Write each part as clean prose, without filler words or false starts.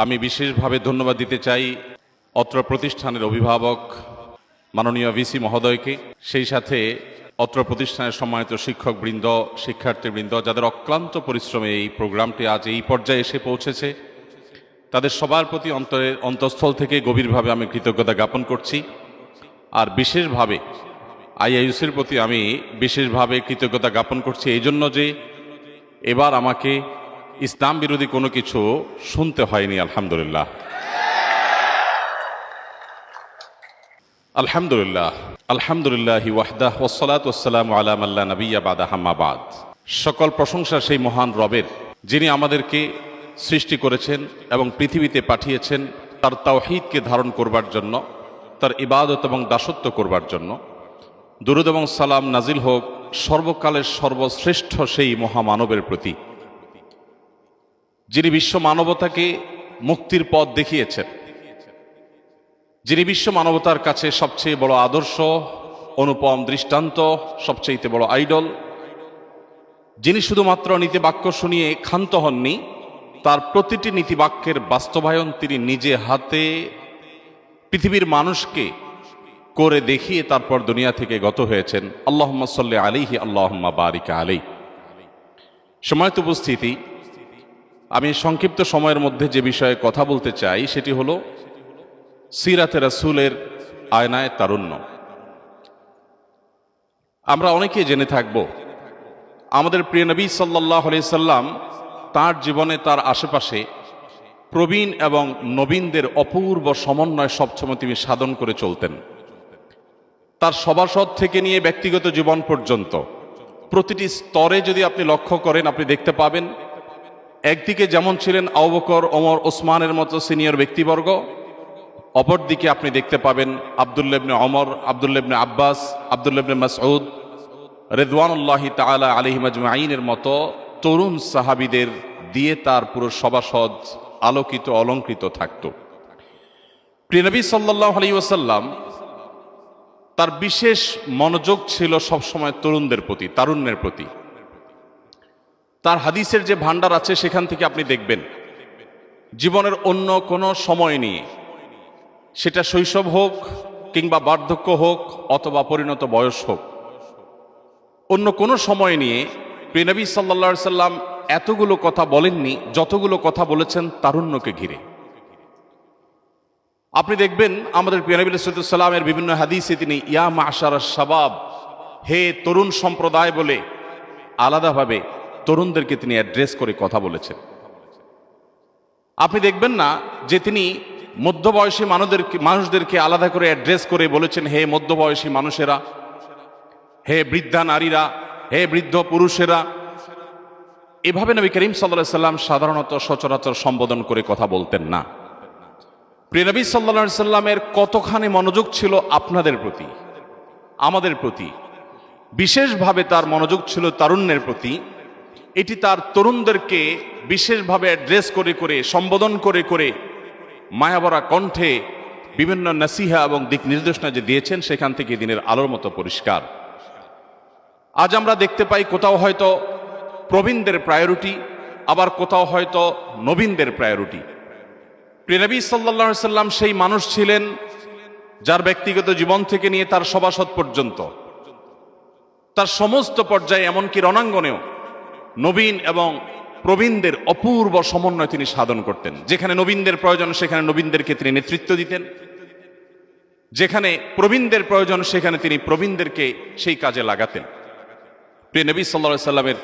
আমি বিশেষভাবে ধন্যবাদ দিতে চাই অত্র প্রতিষ্ঠানের অভিভাবক মাননীয় ভিসি মহোদয়কে, সেই সাথে অত্র প্রতিষ্ঠানের সম্মানিত শিক্ষকবৃন্দ, শিক্ষার্থীবৃন্দ, যাদের অক্লান্ত পরিশ্রমে এই প্রোগ্রামটি আজ এই পর্যায়ে এসে পৌঁছেছে, তাদের সবার প্রতি অন্তঃস্থল থেকে গভীরভাবে আমি কৃতজ্ঞতা জ্ঞাপন করছি। আর বিশেষভাবে আইআইইউসির প্রতি আমি বিশেষভাবে কৃতজ্ঞতা জ্ঞাপন করছি এই জন্য যে এবার আমাকে ইসলাম বিরোধী কোনো কিছু শুনতে হয়নি। আলহামদুলিল্লাহ, আলহামদুলিল্লাহ, আলহামদুলিল্লাহি ওয়াহদাহ ওয়াসসালাতু ওয়াসসালামু আলা মান লা নাবিয়্যা বাদা, আম্মা বাদ। সকল প্রশংসা সেই মহান রবের, যিনি আমাদেরকে সৃষ্টি করেছেন এবং পৃথিবীতে পাঠিয়েছেন তার তাওহীদকে ধারণ করবার জন্য, তার ইবাদত এবং দাসত্ব করবার জন্য। দুরূদ এবং সালাম নাজিল হোক সর্বকালের সর্বশ্রেষ্ঠ সেই মহামানবের প্রতি, যিনি বিশ্ব মানবতাকে মুক্তির পথ দেখিয়েছেন, যিনি বিশ্ব মানবতার কাছে সবচেয়ে বড় আদর্শ, অনুপম দৃষ্টান্ত, সবচেয়ে বড় আইডল, যিনি শুধুমাত্র নীতিবাক্য শুনিয়ে ক্ষান্ত হননি, তার প্রতিটি নীতিবাক্যের বাস্তবায়ন তিনি নিজে হাতে পৃথিবীর মানুষকে করে দেখিয়ে তারপর দুনিয়া থেকে গত হয়েছেন। আল্লাহুম্মা সাল্লি আলাইহি, আল্লাহুম্মা বারিক আলাইহি। সময়ত উপস্থিতি, আমি সংক্ষিপ্ত সময়ের মধ্যে যে বিষয়ে কথা বলতে চাই সেটি হলো সিরাতে রাসূলের আয়নায় তারুণ্য। আমরা অনেকেই জেনে থাকব আমাদের প্রিয় নবী সাল্লাল্লাহু আলাইহি সাল্লাম তার জীবনে তার আশেপাশে প্রবীণ এবং নবীনদের অপূর্ব সমন্বয় সবসময় তিনি সাধন করে চলতেন। তার সভাসদ থেকে নিয়ে ব্যক্তিগত জীবন পর্যন্ত প্রতিটি স্তরে যদি আপনি লক্ষ্য করেন, আপনি দেখতে পাবেন একদিকে যেমন ছিলেন আবু বকর, ওমর, ওসমানের মতো সিনিয়র ব্যক্তিবর্গ, অপরদিকে আপনি দেখতে পাবেন আব্দুল্লাহ ইবনে ওমর, আব্দুল্লাহ ইবনে আব্বাস, আব্দুল্লাহ ইবনে মাসউদ রিদওয়ানুল্লাহি তাআলা আলাইহিম আজমাইনের মতো তরুণ সাহাবীদের দিয়ে তার পুরো সভাসদ আলোকিত অলঙ্কৃত থাকত। প্রিয় নবী সাল্লাল্লাহু আলাইহি ওয়াসাল্লাম তার বিশেষ মনোযোগ ছিল সবসময় তরুণদের প্রতি, তারুণ্যের প্রতি। তার হাদিসের যে ভান্ডার আছে সেখান থেকে আপনি দেখবেন জীবনের অন্য কোনো সময় নিয়ে, সেটা শৈশব হোক কিংবা বার্ধক্য হোক অথবা পরিণত বয়স হোক, অন্য কোনো সময় নিয়ে প্রিয় নবী সাল্লাল্লাহু আলাইহি সাল্লাম এতগুলো কথা বলেননি যতগুলো কথা বলেছেন তারুণ্যকে ঘিরে। আপনি দেখবেন আমাদের প্রিয় নবী সাল্লাল্লাহু আলাইহি সাল্লামের বিভিন্ন হাদিসে তিনি ইয়া মা'শারাশ শাবাব, হে তরুণ সম্প্রদায় বলে আলাদাভাবে তরুণদেরকে তিনি অ্যাড্রেস করে কথা বলেছেন। আপনি দেখবেন না যে তিনি মধ্যবয়সী মানুষদেরকে আলাদা করে অ্যাড্রেস করে বলেছেন হে মধ্যবয়সী মানুষেরা, হে বৃদ্ধা নারীরা, হে বৃদ্ধ পুরুষেরা। এভাবে নবী করিম সাল্লাল্লাহু আলাইহি সাল্লাম সাধারণত সচরাচর সম্বোধন করে কথা বলতেন না। প্রিয় নবী সাল্লাল্লাহু আলাইহি সাল্লামের কতখানি মনোযোগ ছিল আপনাদের প্রতি, আমাদের প্রতি, বিশেষভাবে তার মনোযোগ ছিল তারুণ্যের প্রতি। এটি তার তরুণদেরকে বিশেষভাবে অ্যাড্রেস করে করে, সম্বোধন করে করে মায়াভরা কণ্ঠে বিভিন্ন নসিহা এবং দিক নির্দেশনা যে দিয়েছেন সেখান থেকে দিনের আলোর মতো পরিষ্কার। আজ আমরা দেখতে পাই কোথাও হয়তো প্রবীণদের প্রায়োরিটি, আবার কোথাও হয়তো নবীনদের প্রায়োরিটি। প্রিয় নবী সাল্লাল্লাহু আলাইহি সাল্লাম সেই মানুষ ছিলেন যার ব্যক্তিগত জীবন থেকে নিয়ে তার সভাসদ পর্যন্ত, তার সমস্ত পর্যায়ে এমনকি রণাঙ্গনেও নবীন এবং প্রবীণদের অপূর্ব সমন্বয় তিনি সাধন করতেন। যেখানে নবীনদের প্রয়োজন সেখানে নবীনদেরকে তিনি নেতৃত্ব দিতেন, যেখানে প্রবীণদের প্রয়োজন সেখানে তিনি প্রবীণদেরকে সেই কাজে লাগাতেন। প্রিয় নবী সাল্লাল্লাহু আলাইহি সাল্লামের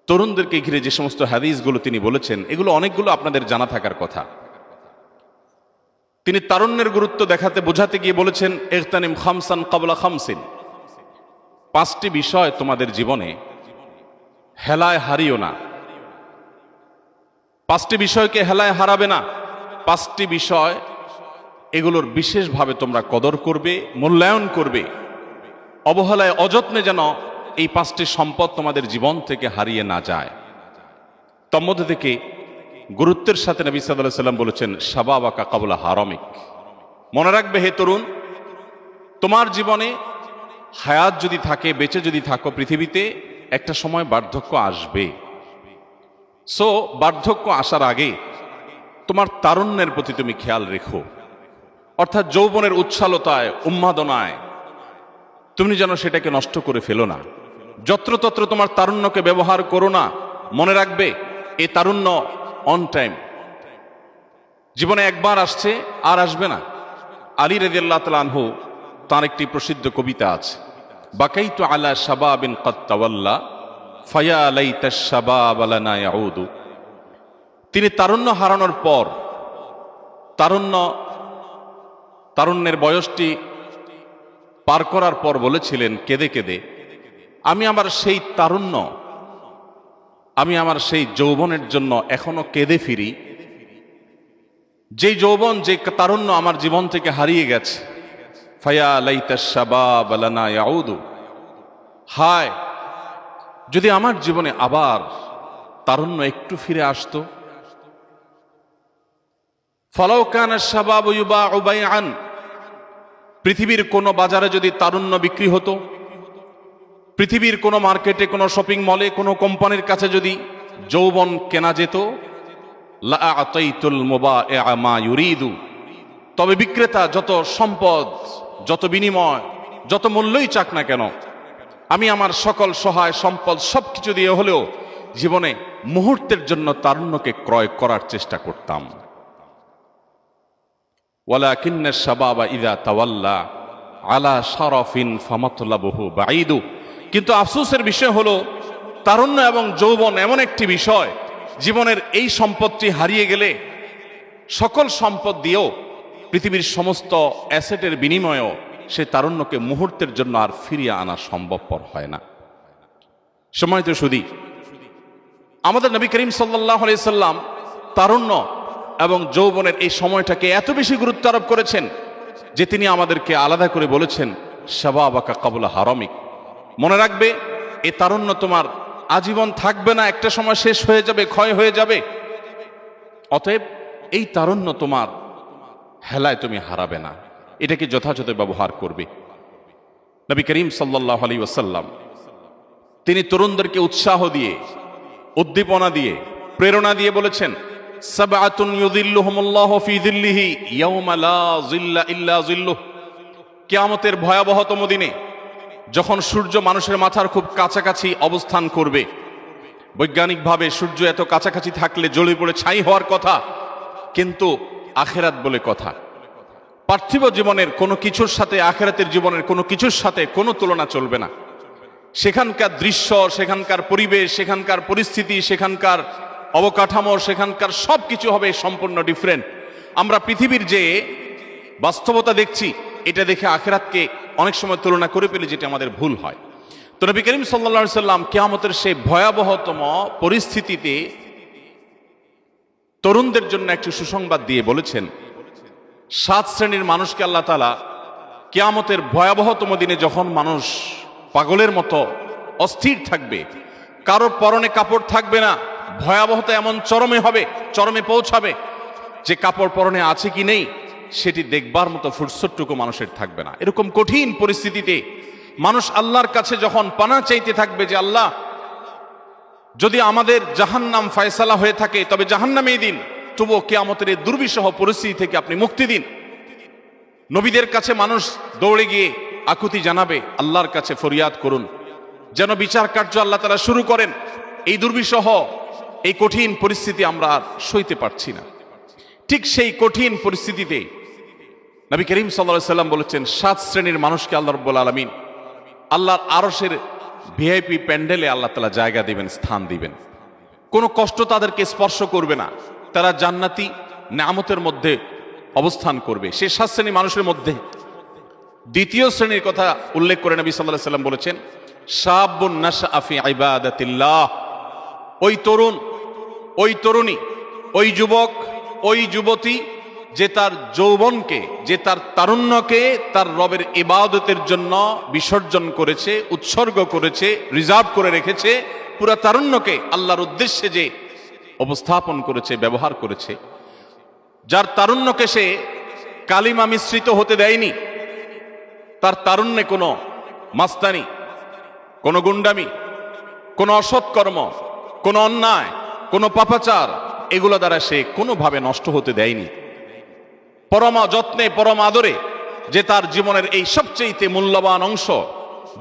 তরুণদেরকে ঘিরে যে সমস্ত হাদিসগুলো তিনি বলেছেন এগুলো অনেকগুলো আপনাদের জানা থাকার কথা। তিনি তারুণ্যের গুরুত্ব দেখাতে বোঝাতে গিয়ে বলেছেন ইগতানিম খামসান ক্বাবলা খামসিন, পাঁচটি বিষয় তোমাদের জীবনে হেলায় হারিও না, পাঁচটি বিষয়কে হেলায় হারাবে না। পাঁচটি বিষয় এগুলোর বিশেষভাবে তোমরা কদর করবে, মূল্যায়ন করবে, অবহেলায় অযত্নে যেন এই পাঁচটি সম্পদ তোমাদের জীবন থেকে হারিয়ে না যায়। তন্মধ্যে থেকে গুরুত্বের সাথে নবী সাল্লাল্লাহু আলাইহি সাল্লাম বলেছেন শাবাবাকা ক্বাবলা হারামিক, মনে রাখবে হে তরুণ, তোমার জীবনে হায়াত যদি থাকে, বেঁচে যদি থাকো পৃথিবীতে, একটা সময় বার্ধক্য আসবে। সো বার্ধক্য আসার আগে তোমার তারুণ্যের প্রতি তুমি খেয়াল রেখো, অর্থাৎ যৌবনের উচ্ছ্বালতায় উন্মাদনায় তুমি যেন সেটাকে নষ্ট করে ফেলো না। যত্রতত্র তোমার তারুণ্যকে ব্যবহার করো না। মনে রাখবে এই তারুণ্য অন টাইম, জীবনে একবার আসছে আর আসবে না। আলী রাদিয়াল্লাহু তাআলা আনহু তার একটি প্রসিদ্ধ কবিতা আছে, বাকাইতু আলা শাবাবিন ক্বাদ তাওয়াল্লা ফায়া লাইতাশ শাবাব লানা ইয়াউদু। তিনি তারুণ্য হারানোর পর তারুণ্যের বয়সটি পার করার পর বলেছিলেন কেঁদে কেঁদে, আমি আমার সেই তারুণ্য, আমি আমার সেই যৌবনের জন্য এখনো কেঁদে ফিরি, যেই যৌবন, যে তারুণ্য আমার জীবন থেকে হারিয়ে গেছে। ফায়া লাইতাশ শাবাব লানা ইয়াউদু, হায় যদি আমার জীবনে আবার তারুণ্য একটু ফিরে আসতো। ফালাউ কানা শাবাবু ইউবাউ বাইআন, পৃথিবীর কোন বাজারে যদি তারুণ্য বিক্রি হতো, পৃথিবীর কোন মার্কেটে, কোন শপিং মলে, কোন কোম্পানির কাছে যদি যৌবন কেনা যেত, লা আতাইতুল মুবাইআ মা ইউরিদু, তবে বিক্রেতা যত সম্পদ, যত বিনিময়, যত মূল্যই চাক না কেন, আমি আমার সকল সহায় সম্পদ সবকিছু দিয়ে হলেও জীবনে মুহূর্তের জন্য তারুণ্যকে ক্রয় করার চেষ্টা করতাম। ওয়ালাকিন্নাশ শাবাবা ইযা তাওয়াল্লা আলা শারাফিন ফামাতলাবুহু বাঈদু, কিন্তু আফসোসের বিষয় হলো তারুণ্য এবং যৌবন এমন একটি বিষয়, জীবনের এই সম্পদটি হারিয়ে গেলে সকল সম্পদ দিয়েও, পৃথিবীর সমস্ত অ্যাসেটের বিনিময়েও সে তারুণ্যকে মুহূর্তের জন্য আর ফিরিয়ে আনা সম্ভবপর হয় না। সম্মানিত সুধী, আমাদের নবী করিম সাল্লাল্লাহু আলাইহি সাল্লাম তারুণ্য এবং যৌবনের এই সময়টাকে এত বেশি গুরুত্ব আরোপ করেছেন যে তিনি আমাদেরকে আলাদা করে বলেছেন, শাবাবাকা ক্বাবলা হারামিক, মনে রাখবে এই তারুণ্য তোমার আজীবন থাকবে না, একটা সময় শেষ হয়ে যাবে, ক্ষয় হয়ে যাবে। অতএব এই তারুণ্য তোমার হেলায় তুমি হারাবে না, এটাকে যথাযথ ব্যবহার করবে। নবী করিম সাল্লাল্লাহু আলাইহি ওয়াসাল্লাম তিনি তরুণদেরকে উৎসাহ দিয়ে, উদ্দীপনা দিয়ে, প্রেরণা দিয়ে বলেছেন, সাবআতুন ইউযিল্লুহুমুল্লাহু ফি যিল্লিহি ইয়াওমা লা যিল্লা ইল্লা যিল্লুহ। কিয়ামতের ভয়াবহতম দিনে যখন সূর্য মানুষের মাথার খুব কাছাকাছি অবস্থান করবে, বৈজ্ঞানিকভাবে সূর্য এত কাছাকাছি থাকলে জ্বলে পড়ে ছাই হওয়ার কথা, কিন্তু আখিরাত বলে কথা, পার্থিব জীবনের কোনো কিছুর সাথে আখিরাতের জীবনের কোনো কিছুর সাথে কোনো তুলনা চলবে না। সেখানকার দৃশ্য, সেখানকার পরিবেশ, সেখানকার পরিস্থিতি, সেখানকার অবকাঠামো, সেখানকার সব কিছু হবে সম্পূর্ণ ডিফারেন্ট। আমরা পৃথিবীর যে বাস্তবতা দেখছি, এটা দেখে আখিরাতকে অনেক সময় তুলনা করে ফেলি, যেটা আমাদের ভুল হয়। তো নবী করিম সাল্লাল্লাহু আলাইহি সাল্লাম কিয়ামতের সেই ভয়াবহতম পরিস্থিতিতে তরুণদের জন্য একটি সুসংবাদ দিয়ে বলেছেন, 7 শ্রেণীর মানুষকে আল্লাহ তাআলা কিয়ামতের ভয়াবহতম দিনে, যখন মানুষ পাগলের মতো অস্থির থাকবে, কারোর পরনে কাপড় থাকবে না, ভয়াবহতা এমন চরমে হবে, চরমে পৌঁছাবে যে কাপড় পরনে আছে কি নেই সেটি দেখবার মতো ফুরসতটুকু মানুষের থাকবে না। এরকম কঠিন পরিস্থিতিতে মানুষ আল্লাহর কাছে যখন পানা চাইতে থাকবে যে আল্লাহ, যদি আমাদের জাহান্নাম ফয়সালা হয়ে থাকে তবে জাহান্নামেই দিন, তবুও কিয়ামতের এই দুর্বিষহ পরিস্থিতি থেকে আপনি মুক্তি দিন। নবীদের কাছে মানুষ দৌড়ে গিয়ে আকুতি জানাবে, আল্লাহর কাছে ফরিয়াদ করুন যেন বিচার কার্য আল্লাহ তাআলা শুরু করেন। এই দুর্বিষহ, এই কঠিন পরিস্থিতি আমরা আর সইতে পারছি না। ঠিক সেই কঠিন পরিস্থিতিতে নবী করিম সাল্লাল্লাহু আলাইহি সাল্লাম বলেছেন, 7 শ্রেণীর মানুষকে আল্লাহ রাব্বুল আলামিন আল্লাহর আরশের ভিআইপি প্যান্ডেলে আল্লাহ তাআলা জায়গা দিবেন, স্থান দিবেন। কোনো কষ্ট তাদেরকে স্পর্শ করবে না, তারা জান্নাতি নেয়ামতের মধ্যে অবস্থান করবে। সেই 7 শ্রেণীর মানুষের মধ্যে দ্বিতীয় শ্রেণীর কথা উল্লেখ করে নবী সাল্লাল্লাহু আলাইহি সাল্লাম বলেছেন, শাবুন নাশআ ফি ইবাদাতিল্লাহ, ওই তরুণ, ওই তরুণী, ওই যুবক, ওই যুবতী যে তার যৌবনকে, যে তার তারুণ্যকে তার রবের ইবাদতের জন্য বিসর্জন করেছে, উৎসর্গ করেছে, রিজার্ভ করে রেখেছে, পুরা তারুণ্যকে আল্লাহর উদ্দেশ্যে যে উপস্থাপন করেছে, ব্যবহার করেছে, যার তারুণ্যকে সে কালিমা মিশ্রিত হতে দেয়নি, তার তারুণ্যে কোনো মাস্তানি, কোনো গুন্ডামি, কোনো অসৎকর্ম, কোনো অন্যায়, কোনো পাপাচার, এগুলো দ্বারা সে কোনোভাবে নষ্ট হতে দেয়নি। পরম যত্নে পরম আদরে যে তার জীবনের এই সবচেয়ে মূল্যবান অংশ,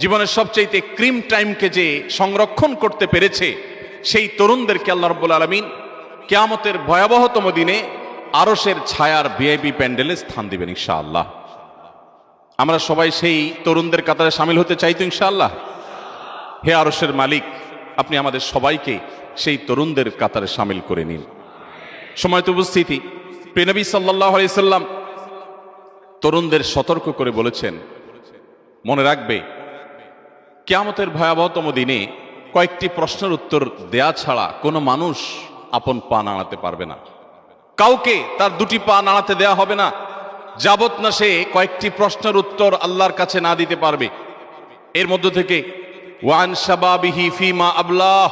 জীবনের সবচেয়ে ক্রিম টাইমকে যে সংরক্ষণ করতে পেরেছে, সেই তরুণদেরকে আল্লাহ রাব্বুল আলামিন কিয়ামতের ভয়াবহতম দিনে আরশের ছায়ার ভিআইপি প্যান্ডেলে স্থান দিবেন ইনশাআল্লাহ। আমরা সবাই সেই তরুণদের কাতারে শামিল হতে চাই তো ইনশাআল্লাহ। হে আরশের মালিক, আপনি আমাদের সবাইকে সেই তরুণদের কাতারে শামিল করে নিন। সময়ত উপস্থিতি, প্রিয় নবী সাল্লাল্লাহু আলাইহি সাল্লাম তরুণদের সতর্ক করে বলেছেন, মনে রাখবে কিয়ামতের ভয়াবহতম দিনে কয়েকটি প্রশ্নের উত্তর দেয়া ছাড়া কোনো মানুষ আপন পা নাড়াতে পারবে না। কাউকে তার দুটি পা নাড়াতে দেয়া হবে না যাবত না সে কয়েকটি প্রশ্নের উত্তর আল্লাহর কাছে না দিতে পারবে। এর মধ্য থেকে ওয়ান শাবাবিহি ফিমা আবলাহ,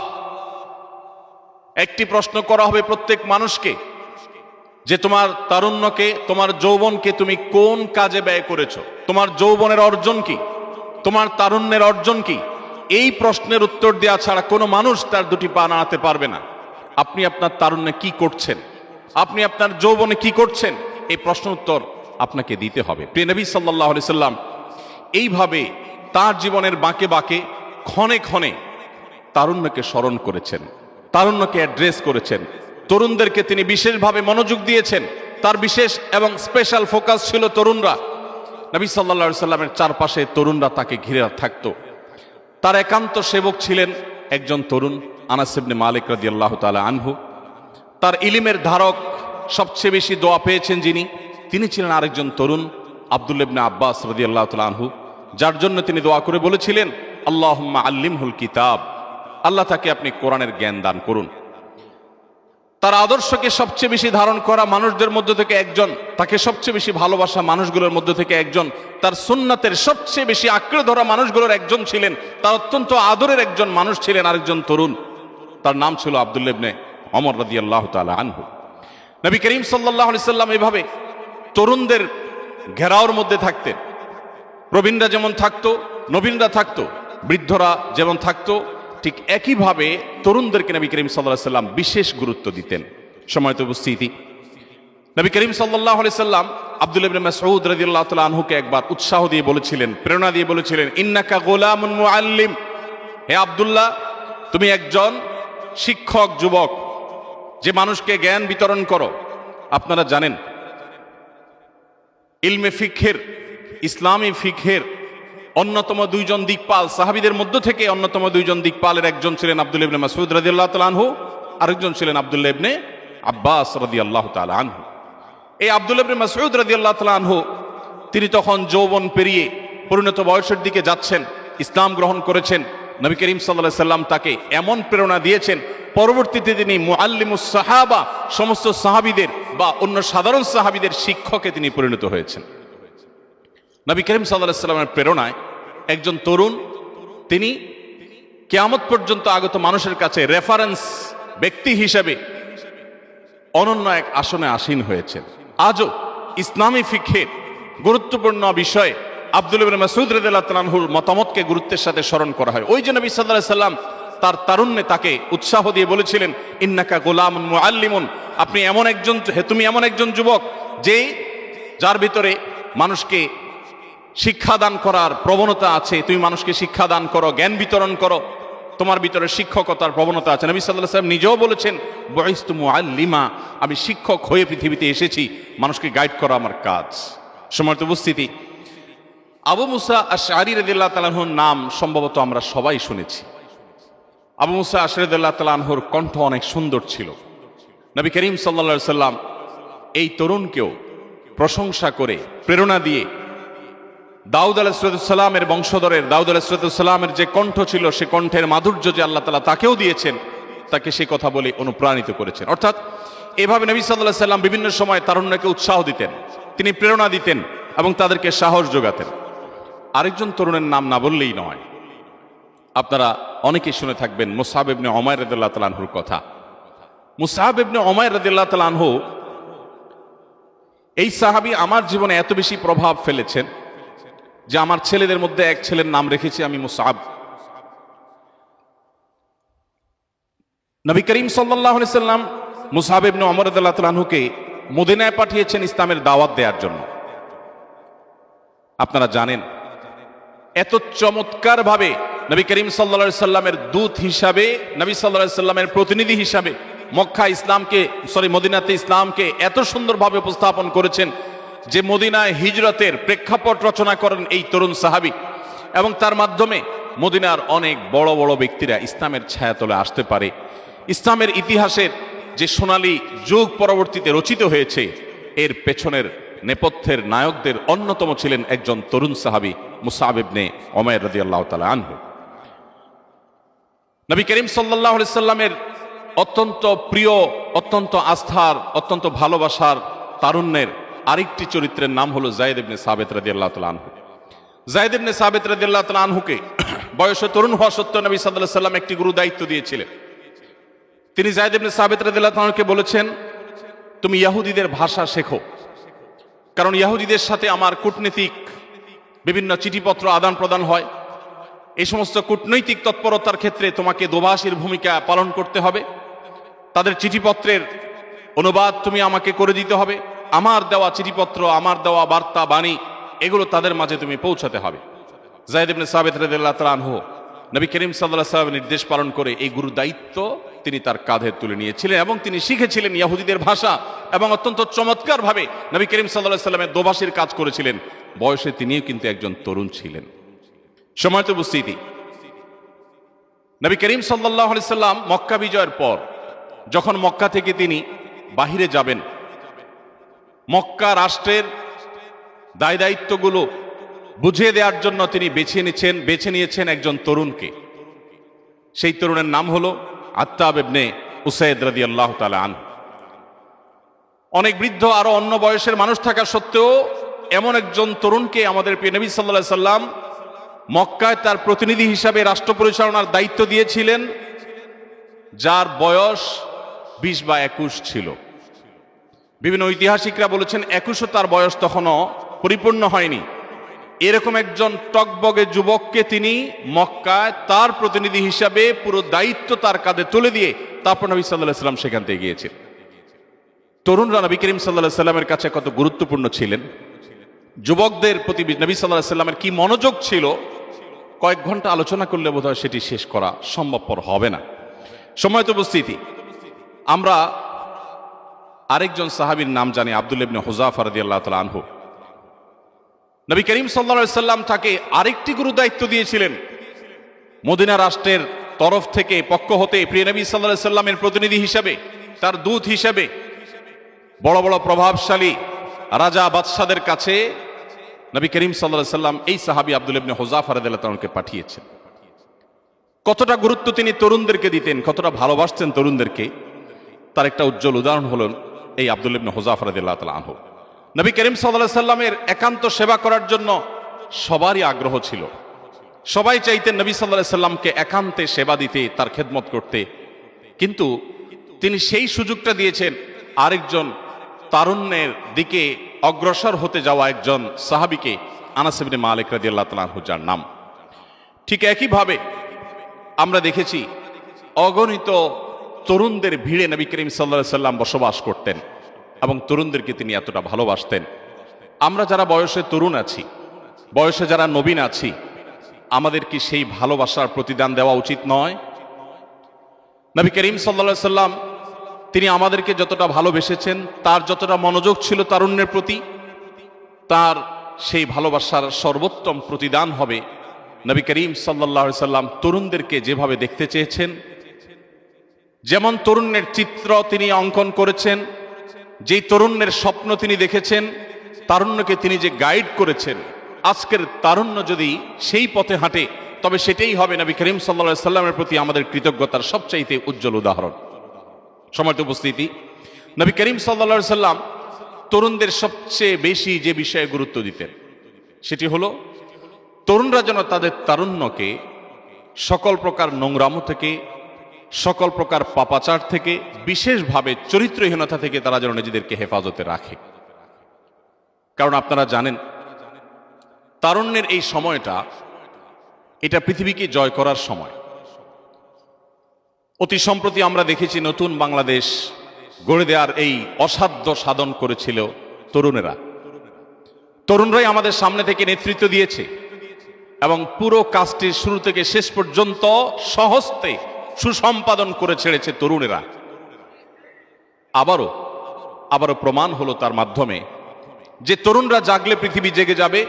একটি প্রশ্ন করা হবে প্রত্যেক মানুষকে যে তোমার তারুণ্যকে, তোমার যৌবনকে তুমি কোন কাজে ব্যয় করেছো, তোমার যৌবনের অর্জন কি, তোমার তারুণ্যের অর্জন কি। এই প্রশ্নের উত্তর দেওয়া ছাড়া কোনো মানুষ তার দুটি পা নাড়াতে পারবে না। আপনি আপনার তারুণ্যে কি করছেন, আপনি আপনার যৌবনে কি করছেন, এই প্রশ্ন উত্তর আপনাকে দিতে হবে। প্রিয় নবী সাল্লাল্লাহু আলাইহি সাল্লাম এইভাবে তার জীবনের বাঁকে বাঁকে ক্ষণে ক্ষণে তারুণ্যকে স্মরণ করেছেন, তারুণ্যকে অ্যাড্রেস করেছেন। তরুণদেরকে তিনি বিশেষভাবে মনোযোগ দিয়েছেন। তার বিশেষ এবং স্পেশাল ফোকাস ছিল তরুণরা। নবী সাল্লাল্লাহু আলাইহি সাল্লামের চারপাশে তরুণরা তাকে ঘিরে থাকতো। তার একান্ত সেবক ছিলেন একজন তরুণ, আনাস ইবনে মালিক রাদিয়াল্লাহু তাআলা আনহু। তার ইলমের ধারক, সবচেয়ে বেশি দোয়া পেয়েছেন যিনি, তিনি ছিলেন আরেকজন তরুণ, আব্দুল্লাহ ইবনে আব্বাস রাদিয়াল্লাহু তাআলা আনহু, যার জন্য তিনি দোয়া করে বলেছিলেন, আল্লাহুম্মা আল্লিমহুল কিতাব, আল্লাহ তাকে আপনি কোরআনের জ্ঞান দান করুন। তার আদর্শকে সবচেয়ে বেশি ধারণ করা মানুষদের মধ্য থেকে একজন, তাকে সবচেয়ে বেশি ভালোবাসা মানুষগুলোর মধ্য থেকে একজন, তার সুন্নাতের সবচেয়ে বেশি আঁকড়ে ধরা মানুষগুলোর একজন ছিলেন, তার অত্যন্ত আদরের একজন মানুষ ছিলেন আরেকজন তরুণ, তার নাম ছিল আব্দুল্লাহ ইবনে ওমর রাদিয়াল্লাহু তাআলা আনহু। নবী করিম সাল্লাল্লাহু আলাইহি সাল্লাম এভাবে তরুণদের ঘেরাওর মধ্যে থাকতেন। প্রবীণরা যেমন থাকতো, নবীনরা থাকতো, বৃদ্ধরা যেমন থাকতো, ঠিক একইভাবে তরুণদেরকে নবী করিম সাল্লাল্লাহু আলাইহি সাল্লাম বিশেষ গুরুত্ব দিতেন। সময়ত উপস্থিতি, নবী করিম সাল্লাল্লাহু আলাইহি সাল্লাম আব্দুল্লাহ ইবনে মাসউদ রাদিয়াল্লাহু তাআলা আনহুকে একবার উৎসাহ দিয়ে বলেছিলেন, প্রেরণা দিয়ে বলেছিলেন, ইন্নাকা গোলামুন মুআল্লিম, হে আব্দুল্লাহ, তুমি একজন শিক্ষক যুবক, যে মানুষকে জ্ঞান বিতরণ করো। আপনারা জানেন ইলমে ফিকহের, ইসলামী ফিকহের অন্যতম দুইজন দিকপাল, সাহাবীদের মধ্য থেকে অন্যতম দুইজন দিকপালের একজন ছিলেন আব্দুল্লাহ ইবনে মাসউদ রাদিয়াল্লাহু তাআলা আনহু, আরেকজন ছিলেন আব্দুল্লাহ ইবনে আব্বাস রাদিয়াল্লাহু তাআলা আনহু। এই আব্দুল্লাহ ইবনে মাসউদ রাদিয়াল্লাহু তাআলা আনহু তিনি তখন যৌবন পেরিয়ে পরিণত বয়সের দিকে যাচ্ছেন, ইসলাম গ্রহণ করেছেন। নবী করিম সাল্লাল্লাহু আলাইহি সাল্লাম তাকে এমন প্রেরণা দিয়েছেন, পরবর্তীতে তিনি মুআল্লিমুস সাহাবা, সমস্ত সাহাবীদের বা অন্য সাধারণ সাহাবীদের শিক্ষকে তিনি পরিণত হয়েছেন। নবী করিম সাল্লাল্লাহু আলাইহি সাল্লামের প্রেরণায় একজন তরুণ, তিনি কিয়ামত পর্যন্ত আগত মানুষের কাছে রেফারেন্স ব্যক্তি হিসেবে অনন্য এক আসনে আসীন হয়েছেন। আজও ইসলামী ফিকহের গুরুত্বপূর্ণ বিষয়ে আব্দুল্লাহ ইবনে মাসউদ রাদিয়াল্লাহু তাআলা আনহুর মতামতকে গুরুত্বের সাথে স্মরণ করা হয়। ওই যে নবী সাল্লাল্লাহু আলাইহি সাল্লাম তার তারুণ্যে তাকে উৎসাহ দিয়ে বলেছিলেন, ইন্নাকা গোলামুন মুআল্লিমুন, আপনি এমন একজন, তুমি এমন একজন যুবক যে যার ভিতরে মানুষকে শিক্ষাদান করার প্রবণতা আছে, তুমি মানুষকে শিক্ষাদান করো, জ্ঞান বিতরণ করো, তোমার ভিতরে শিক্ষকতার প্রবণতা আছে। নবী সাল্লাল্লাহু আলাইহি ওয়াসাল্লাম নিজেও বলেছেন, বুইসতু মুআল্লিমা, আমি শিক্ষক হয়ে পৃথিবীতে এসেছি, মানুষকে গাইড করা আমার কাজ। সম্মানিত উপস্থিতি, আবু মুসা আশআরী রাদিয়াল্লাহু তাআলা আনহুর নাম সম্ভবত আমরা সবাই শুনেছি। আবু মুসা আশআরী রাদিয়াল্লাহু তাআলা আনহুর কণ্ঠ অনেক সুন্দর ছিল। নবী করিম সাল্লাল্লাহু আলাইহি ওয়াসাল্লাম এই তরুণকেও প্রশংসা করে প্রেরণা দিয়ে দাউদ আলাইহিস সালামের বংশধরের, দাউদ আলাইহিস সালামের যে কণ্ঠ ছিল, সে কণ্ঠের মাধুর্য যে আল্লাহ তাআলা তাকেও দিয়েছেন, তাকে সে কথা বলে অনুপ্রাণিত করেছেন। অর্থাৎ এভাবে নবী সাল্লাল্লাহু আলাইহি সাল্লাম বিভিন্ন সময় তারুণ্যকে উৎসাহ দিতেন, তিনি প্রেরণা দিতেন এবং তাদেরকে সাহস যোগাতেন। আরেকজন তরুণের নাম না বললেই নয়, আপনারা অনেকেই শুনে থাকবেন মুসআব ইবনে উমাইর রাদিয়াল্লাহু তাআলা আনহুর কথা। মুসআব ইবনে উমাইর রাদিয়াল্লাহু তাআলা আনহু, এই সাহাবী আমার জীবনে এত বেশি প্রভাব ফেলেছেন যে আমার ছেলেদের মধ্যে এক ছেলের নাম রেখেছি আমি মুসআব। নবী করিম সাল্লাল্লাহু আলাইহি সাল্লাম মুসআব ইবনে উমর রাদিয়াল্লাহু তাআলা আনহুকে মদিনায় পাঠিয়েছেন ইসলামের দাওয়াত দেওয়ার জন্য। আপনারা জানেন এত চমৎকার ভাবে নবী করিম সাল্লাল্লাহু আলাইহি সাল্লামের দূত হিসাবে, নবী সাল্লাল্লাহু আলাইহি সাল্লামের প্রতিনিধি হিসাবে মদিনাতে ইসলামকে এত সুন্দরভাবে উপস্থাপন করেছেন যে মদিনায় হিজরতের প্রেক্ষাপট রচনা করেন এই তরুণ সাহাবী, এবং তার মাধ্যমে মদিনার অনেক বড় বড় ব্যক্তিরা ইসলামের ছায়াতলে আসতে পারে। ইসলামের ইতিহাসের যে সোনালী যুগ পরবর্তীতে রচিত হয়েছে, এর পেছনের নেপথ্যের নায়কদের অন্যতম ছিলেন একজন তরুণ সাহাবী মুসআব ইবনে উমাইর রাদিয়াল্লাহু তাআলা আনহু। নবী করিম সাল্লাল্লাহু আলাইহি সাল্লামের অত্যন্ত প্রিয়, অত্যন্ত আস্থার, অত্যন্ত ভালোবাসার তারুণ্যের আরেকটি চরিত্রের নাম হলো যায়েদ ইবনে সাবিত রাদিয়াল্লাহু তাআলা আনহু। যায়েদ ইবনে সাবিত রাদিয়াল্লাহু তাআলা আনহুকে বয়সে তরুণ হওয়া সত্ত্বেও নবী সাল্লাল্লাহু আলাইহি সাল্লাম একটি গুরু দায়িত্ব দিয়েছিলেন। তিনি যায়েদ ইবনে সাবিত রাদিয়াল্লাহু তাআলা আনহুকে বলেছেন, তুমি ইহুদিদের ভাষা শেখো, কারণ ইহুদিদের সাথে আমার কূটনীতিক বিভিন্ন চিঠিপত্র আদান প্রদান হয়। এই সমস্ত কূটনৈতিক তৎপরতার ক্ষেত্রে তোমাকে দোভাষীর ভূমিকা পালন করতে হবে। তাদের চিঠিপত্রের অনুবাদ তুমি আমাকে করে দিতে হবে। আমার দেওয়া চিঠিপত্র, আমার দেওয়া বার্তা বাণী, এগুলো তাদের মাঝে তুমি পৌঁছাতে হবে। যায়েদ ইবনে সাবিত রাদিয়াল্লাহু তাআলা আনহু নবী করিম সাল্লাল্লাহু আলাইহি ওয়াসাল্লামের নির্দেশ পালন করে এই গুরু দায়িত্ব তিনি তার কাঁধে তুলে নিয়েছিলেন, এবং তিনি শিখেছিলেন ইহুদিদের ভাষা, এবং অত্যন্ত চমৎকার ভাবে নবী করিম সাল্লাল্লাহু আলাইহি ওয়াসাল্লামের দোভাষীর কাজ করেছিলেন। বয়সে তিনিও কিন্তু একজন তরুণ ছিলেন। সময়ত উপস্থিতি, নবী করিম সাল্লাল্লাহু আলাইহি সাল্লাম মক্কা বিজয়ের পর যখন মক্কা থেকে তিনি বাহিরে যাবেন, মক্কা রাষ্ট্রের দায় দায়িত্বগুলো বুঝিয়ে দেওয়ার জন্য তিনি বেছে নিয়েছেন একজন তরুণকে। সেই তরুণের নাম হলো আত্তাব ইবনে উসাইদ রাদিয়াল্লাহু তাআলা আনহু। অনেক বৃদ্ধ আরো অন্য বয়সের মানুষ থাকা সত্ত্বেও এমন একজন তরুণকে আমাদের প্রিয় নবী সাল্লাল্লাহু আলাইহি সাল্লাম মক্কায় তার প্রতিনিধি হিসাবে রাষ্ট্র পরিচালনার দায়িত্ব দিয়েছিলেন, যার বয়স 20 বা 21 ছিল। বিভিন্ন ঐতিহাসিকরা বলেছেন 21ও তার বয়স তখনও পরিপূর্ণ হয়নি। এরকম একজন টকবগে যুবককে তিনি মক্কায় তার প্রতিনিধি হিসাবে পুরো দায়িত্ব তার কাঁধে তুলে দিয়ে তারপর নবী সাল্লাল্লাহু আলাইহি সাল্লাম সেখান থেকে গিয়েছেন। তরুণরা নবী করিম সাল্লাল্লাহু আলাইহি সাল্লামের কাছে কত গুরুত্বপূর্ণ ছিলেন, যুবকদের প্রতি নবী সাল্লাল্লাহু আলাইহি সাল্লামের কি মনোযোগ ছিল, কয়েক ঘন্টা আলোচনা করলে বোধহয় সেটি শেষ করা সম্ভবপর হবে না। সময়ত উপস্থিতি, আমরা আরেকজন সাহাবীর নাম জানি, আব্দুল্লাহ ইবনে হুযাফা রাদিয়াল্লাহু তাআলা আনহু। নবী করিম সাল্লাল্লাহু আলাইহি সাল্লাম তাকে আরেকটি গুরু দায়িত্ব দিয়েছিলেন। মদিনা রাষ্ট্রের তরফ থেকে, পক্ষ হতে প্রিয় নবী সাল্লাল্লাহু আলাইহি সাল্লামের প্রতিনিধি হিসাবে, তার দূত হিসাবে বড় বড় প্রভাবশালী রাজা বাদশাদের কাছে নবী করিম সাল্লাল্লাহু আলাইহি সাল্লাম এই সাহাবী আব্দুল্লাহ ইবনে হুযাফা রাদিয়াল্লাহু তাআলা আনহুকে পাঠিয়েছেন। কতটা গুরুত্ব তিনি তরুণদেরকে দিতেন, কতটা ভালোবাসতেন তরুণদেরকে, তার একটা উজ্জ্বল উদাহরণ হলেন এই আব্দুল্লাহ ইবনে হুযাফা রাদিয়াল্লাহু তাআলা আনহু। নবী করিম সাল্লাল্লাহু আলাইহি সাল্লামের একান্ত সেবা করার জন্য সবারই আগ্রহ ছিল। সবাই চাইতেন নবী সাল্লাল্লাহু আলাইহি সাল্লামকে একান্তে সেবা দিতে, তার খেদমত করতে। কিন্তু তিনি সেই সুযোগটা দিয়েছেন আরেকজন তারুণ্যের দিকে অগ্রসর হতে যাওয়া একজন সাহাবীকে, আনাস ইবনে মালিক রাদিয়াল্লাহু তাআলা আনহু, যার নাম। ঠিক একইভাবে আমরা দেখেছি অগণিত তরুণদের ভিড়ে নবী করিম সাল্লাল্লাহু আলাইহি সাল্লাম বসবাস করতেন, এবং তরুণদেরকে তিনি এতটা ভালোবাসতেন। আমরা যারা বয়সে তরুণ আছি, বয়সে যারা নবীন আছি, আমাদের কি সেই ভালোবাসার প্রতিদান দেওয়া উচিত নয়? নবী করিম সাল্লাল্লাহু আলাইহি সাল্লাম তিনি আমাদেরকে যতটা ভালোবেসেছেন, তার যতটা মনোযোগ ছিল তারুণ্যের প্রতি, তার সেই ভালোবাসার সর্বোত্তম প্রতিদান হবে নবী করিম সাল্লাল্লাহু আলাইহি সাল্লাম তরুণদেরকে যেভাবে দেখতে চেয়েছেন, যেমন তরুণের চিত্র তিনি অঙ্কন করেছেন, যেই তরুণের স্বপ্ন তিনি দেখেছেন, তারুণ্যকে তিনি যে গাইড করেছেন, আজকের তারুণ্য যদি সেই পথে হাঁটে তবে সেটাই হবে নবী করিম সাল্লাল্লাহু আলাইহি সাল্লামের প্রতি আমাদের কৃতজ্ঞতার সবচাইতে উজ্জ্বল উদাহরণ। সম্মানিত উপস্থিতি, নবী করিম সাল্লাল্লাহু আলাইহি সাল্লাম তরুণদের সবচেয়ে বেশি যে বিষয়ে গুরুত্ব দিতেন সেটি হলো তরুণরা যেন তাদের তারুণ্যকে সকল প্রকার নোংরামো থেকে, সকল প্রকার পাপাচার থেকে, বিশেষভাবে চরিত্রহীনতা থেকে তারা যেন নিজেদেরকে হেফাজতে রাখে। কারণ আপনারা জানেন তারুণ্যের এই সময়টা, এটা পৃথিবীকে জয় করার সময়। অতি সম্প্রতি আমরা দেখেছি নতুন বাংলাদেশ গড়ে দেওয়ার এই অসাধ্য সাধন করেছিল তরুণেরা। তরুণরাই আমাদের সামনে থেকে নেতৃত্ব দিয়েছে এবং পুরো কাজটির শুরু থেকে শেষ পর্যন্ত সহস্তে সুসম্পাদন করে ছেড়েছে তরুণেরা। আবারও প্রমাণ হলো তার মাধ্যমে যে তরুণরা জাগলে পৃথিবী জেগে যাবে।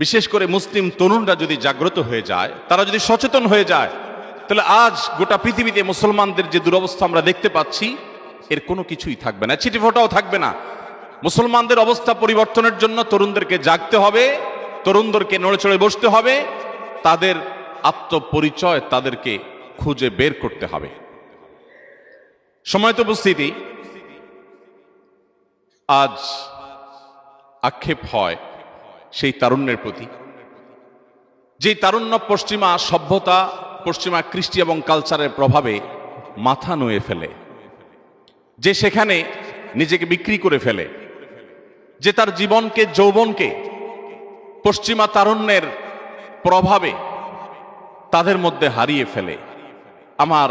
বিশেষ করে মুসলিম তরুণরা যদি জাগ্রত হয়ে যায়, তারা যদি সচেতন হয়ে যায়, তাহলে আজ গোটা পৃথিবীতে মুসলমানদের যে দুরবস্থা আমরা দেখতে পাচ্ছি, এর কোনো কিছুই থাকবে না, ছিটেফোঁটাও থাকবে না। মুসলমানদের অবস্থা পরিবর্তনের জন্য তরুণদেরকে জাগতে হবে, তরুণদেরকে নড়েচড়ে বসতে হবে, তাদের আত্মপরিচয় তাদেরকে খুঁজে বের করতে হবে। সময়ত উপস্থিতি, আজ আক্ষেপ হয় সেই তারুণ্যের প্রতি, যে তারুণ্য পশ্চিমা সভ্যতা, পশ্চিমা কৃষ্টি এবং কালচারের প্রভাবে মাথা নুয়ে ফেলে, যে সেখানে নিজেকে বিক্রি করে ফেলে, যে তার জীবনকে, যৌবনকে পশ্চিমা তারুণ্যের প্রভাবে তাদের মধ্যে হারিয়ে ফেলে। আমার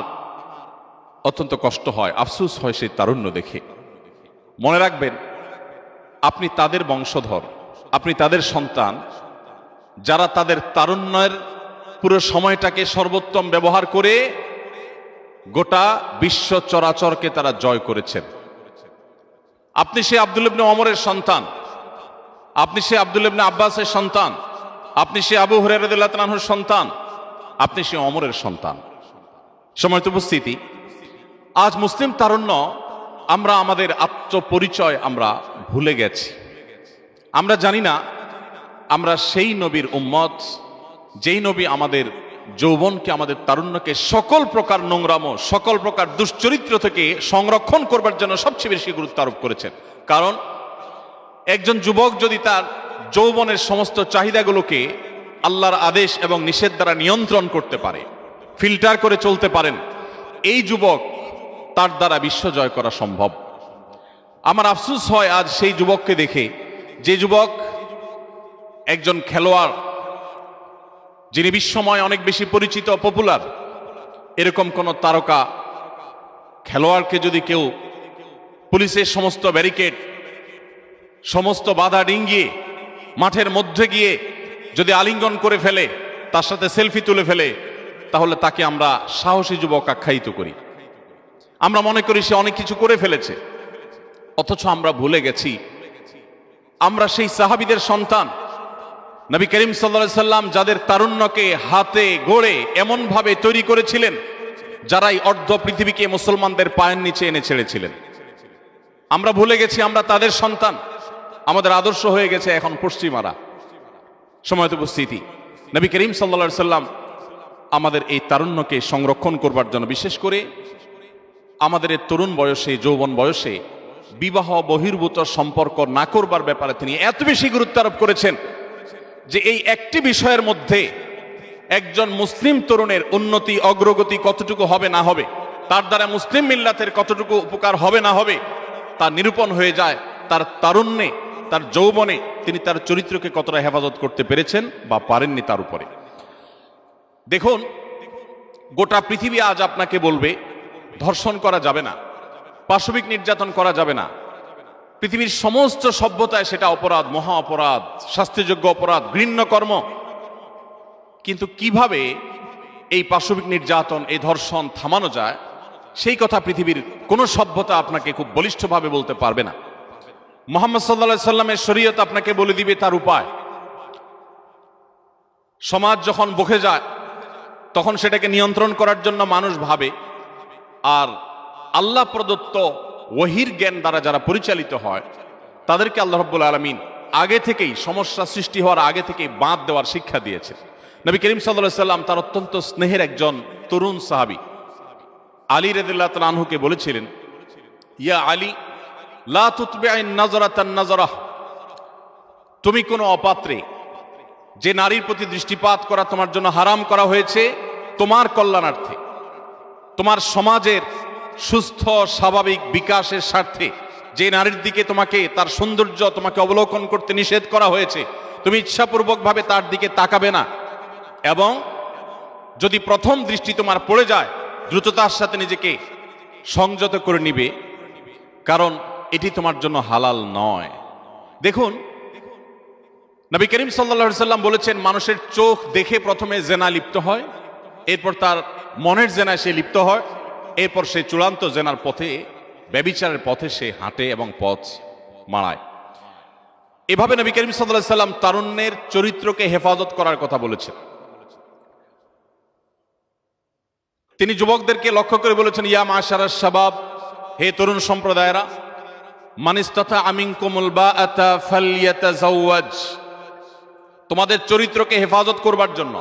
অত্যন্ত কষ্ট হয়, আফসোস হয় সেই তারুণ্য দেখে। মনে রাখবেন, আপনি তাদের বংশধর, আপনি তাদের সন্তান, যারা তাদের তারুণ্যের পুরো সময়টাকে সর্বোত্তম ব্যবহার করে গোটা বিশ্ব চরাচরকে তারা জয় করেছেন। আপনি সে আব্দুল ইবনে ওমরের সন্তান, আপনি সে আব্দুল ইবনে আব্বাসের সন্তান, আপনি সে আবু হুরায়রা রাদিয়াল্লাহু তাআলা আনহুর সন্তান, আপনি সে ওমরের সন্তান। সম্মানিত উপস্থিতি, আজ মুসলিম তারুণ্য আমরা আমাদের আত্মপরিচয় আমরা ভুলে গেছি। আমরা জানি না আমরা সেই নবীর উম্মত, যেই নবী আমাদের যৌবনকে, আমাদের তারুণ্যকে সকল প্রকার নোংরামো, সকল প্রকার দুশ্চরিত্র থেকে সংরক্ষণ করবার জন্য সবচেয়ে বেশি গুরুত্ব আরোপ করেছেন। কারণ একজন যুবক যদি তার যৌবনের সমস্ত চাহিদাগুলোকে আল্লাহর আদেশ এবং নিষেধ দ্বারা নিয়ন্ত্রণ করতে পারে, ফিল্টার করে চলতে পারেন, এই যুবক, তার দ্বারা বিশ্ব জয় করা সম্ভব। আমার আফসোস হয় আজ সেই যুবককে দেখে, যে যুবক একজন খেলোয়াড়, যিনি বিশ্বময় অনেক বেশি পরিচিত, পপুলার, এরকম কোন তারকা খেলোয়াড়কে যদি কেউ পুলিশের সমস্ত ব্যারিকেড, সমস্ত বাধা ডিঙ্গিয়ে মাঠের মধ্যে গিয়ে যদি আলিঙ্গন করে ফেলে, তার সাথে সেলফি তুলে ফেলে, তাহলে তাকে আমরা সাহসী যুবক আখ্যায়িত করি। আমরা মনে করি সে অনেক কিছু করে ফেলেছে, অথচ আমরা ভুলে গেছি আমরা সেই সাহাবীদের সন্তান, নবী করিম সাল্লাল্লাহু আলাইহি সাল্লাম যাদের তারুণ্যকে হাতে গড়ে এমন ভাবে তৈরি করেছিলেন, যারাই অর্ধ পৃথিবীকে মুসলমানদের পায়ের নিচে এনে ছেড়েছিলেন। আমরা ভুলে গেছি আমরা তাদের সন্তান, আমাদের আদর্শ হয়ে গেছে এখন পশ্চিমারা। সময়ত উপস্থিতি, নবী করিম সাল্লাল্লাহু আলাইহি সাল্লাম আমাদের এই তারুণ্যকে সংরক্ষণ করবার জন্য, বিশেষ করে আমাদের এই তরুণ বয়সে, যৌবন বয়সে বিবাহ বহির্ভূত সম্পর্ক না করবার ব্যাপারে তিনি এত বেশি গুরুত্ব আরোপ করেছেন যে এই একটি বিষয়ের মধ্যে একজন মুসলিম তরুণের উন্নতি, অগ্রগতি কতটুকু হবে না হবে, তার দ্বারা মুসলিম মিল্লাতের কতটুকু উপকার হবে না হবে, তা নিরূপণ হয়ে যায় তার তারুণ্যে, তার যৌবনে তিনি তার চরিত্রকে কতটা হেফাজত করতে পেরেছেন বা পারেননি তার উপরে। দেখুন, গোটা পৃথিবী আজ আপনাকে বলবে ধর্ষণ করা যাবে না, পাশবিক নির্যাতন করা যাবে না। পৃথিবীর সমস্ত সভ্যতায় সেটা অপরাধ, মহা অপরাধ, শাস্তিযোগ্য অপরাধ, ঘৃণ্য কর্ম। কিন্তু কিভাবে এই পাশবিক নির্যাতন, এই ধর্ষণ থামানো যায়, সেই কথা পৃথিবীর কোন সভ্যতা আপনাকে খুব বলিষ্ঠভাবে বলতে পারবে না। মুহাম্মদ সাল্লাল্লাহু আলাইহি সাল্লামের শরীয়ত আপনাকে বলে দিবে তার উপায়। সমাজ যখন বকে যায়, তখন সেটাকে নিয়ন্ত্রণ করার জন্য মানুষ ভাবে, আর আল্লাহ প্রদত্ত ওহীর জ্ঞান দ্বারা যারা পরিচালিত হয়, তাদেরকে আল্লাহ রাব্বুল আলামিন আগে থেকেই, সমস্যা সৃষ্টি হওয়ার আগে থেকেই বাঁধ দেওয়ার শিক্ষা দিয়েছে। নবী করিম সাল্লাল্লাহু আলাইহি সাল্লাম তার অত্যন্ত স্নেহের একজন তরুণ সাহাবী আলী রাদিয়াল্লাহু তাআলা আনহুকে বলেছিলেন, ইয়া আলী, লা তুতবি'আন নাযরাতান নাযরাহ, তুমি কোনো অপাত্রে যে নারীর প্রতি দৃষ্টিপাত করা তোমার জন্য হারাম করা হয়েছে, তোমার কল্যাণার্থে, তোমার সমাজের সুস্থ স্বাভাবিক বিকাশের স্বার্থে যে নারীর দিকে তোমাকে, তার সৌন্দর্য তোমাকে অবলোকন করতে নিষেধ করা হয়েছে, তুমি ইচ্ছাপূর্বকভাবে তার দিকে তাকাবে না, এবং যদি প্রথম দৃষ্টি তোমার পড়ে যায়, দ্রুততার সাথে নিজেকে সংযত করে নিবে, কারণ এটি তোমার জন্য হালাল নয়। দেখুন, নবী করিম সাল্লাল্লাহু আলাইহি সাল্লাম বলেছেন, মানুষের চোখ দেখে প্রথমে জেনা লিপ্ত হয়, এরপর তার মনের জেনায় সে লিপ্ত হয়, এরপর সে চূড়ান্ত জেনার পথে, ব্যভিচারের পথে সে হাঁটে এবং পথ মাড়ায়। এভাবে নবী করিম সাল্লাল্লাহু আলাইহি সাল্লাম তারুণ্যের চরিত্রকে হেফাজত করার কথা বলেছেন। তিনি যুবকদেরকে লক্ষ্য করে বলেছেন, ইয়া মাশারাস শাবাব, হে তরুণ সম্প্রদায়েরা, মান ইসতাতা মিনকুমুল বাআতা ফালইয়াতাজাওয়াজ, তোমাদের চরিত্রকে হেফাজত করবার জন্য,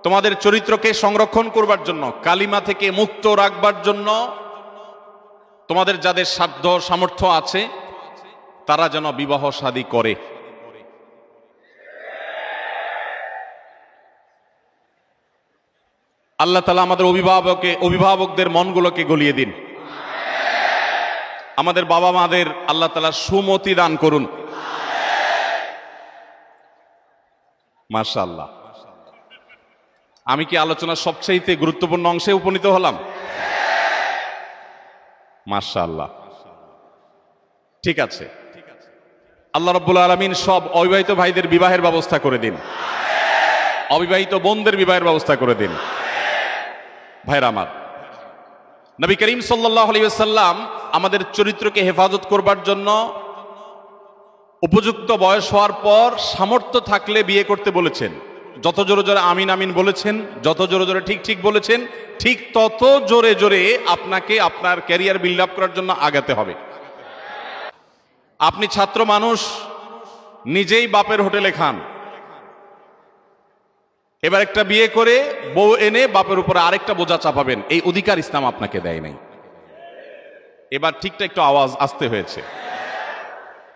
তোমাদের চরিত্রকে সংরক্ষণ করবার জন্য, কালিমা থেকে মুক্ত রাখবার জন্য তোমাদের যাদের সাধ্য সামর্থ্য আছে তারা যেন বিবাহ শাদী করে। আল্লাহ তাআলা আমাদের অভিভাবকদের মনগুলোকে গলিয়ে দিন। আমাদের বাবা মাদের আল্লাহ তাআলা সুমতি দান করুন। মাশাআল্লাহ, আমি কি আলোচনার সবচেয়ে গুরুত্বপূর্ণ অংশে উপনীত হলাম? মাশাআল্লাহ, ঠিক আছে। আল্লাহ রাব্বুল আলামিন সব অবিবাহিত ভাইদের বিবাহের ব্যবস্থা করে দিন, অবিবাহিত বোনদের বিবাহের ব্যবস্থা করে দিন। ভাইরা আমার, নবী করিম সাল্লাল্লাহু আলাইহি ওয়াসাল্লাম আমাদের চরিত্রকে হেফাজত করবার জন্য উপযুক্ত বয়স হওয়ার পর সামর্থ্য থাকলে বিয়ে করতে বলেছেন। যত জোরে জোরে আমিন আমিন বলেছেন, যত জোরে জোরে ঠিক ঠিক বলেছেন, ঠিক তত জোরে জোরে আপনাকে আপনার ক্যারিয়ার বিল্ড আপ করার জন্য আগাতে হবে। আপনি ছাত্র মানুষ, নিজেই বাপের হোটেলে খান, এবার একটা বিয়ে করে বউ এনে বাপের উপরে আরেকটা বোঝা চাপাবেন, এই অধিকার ইসলাম আপনাকে দেয় নাই। এবার ঠিকটা একটু আওয়াজ আসতে হয়েছে।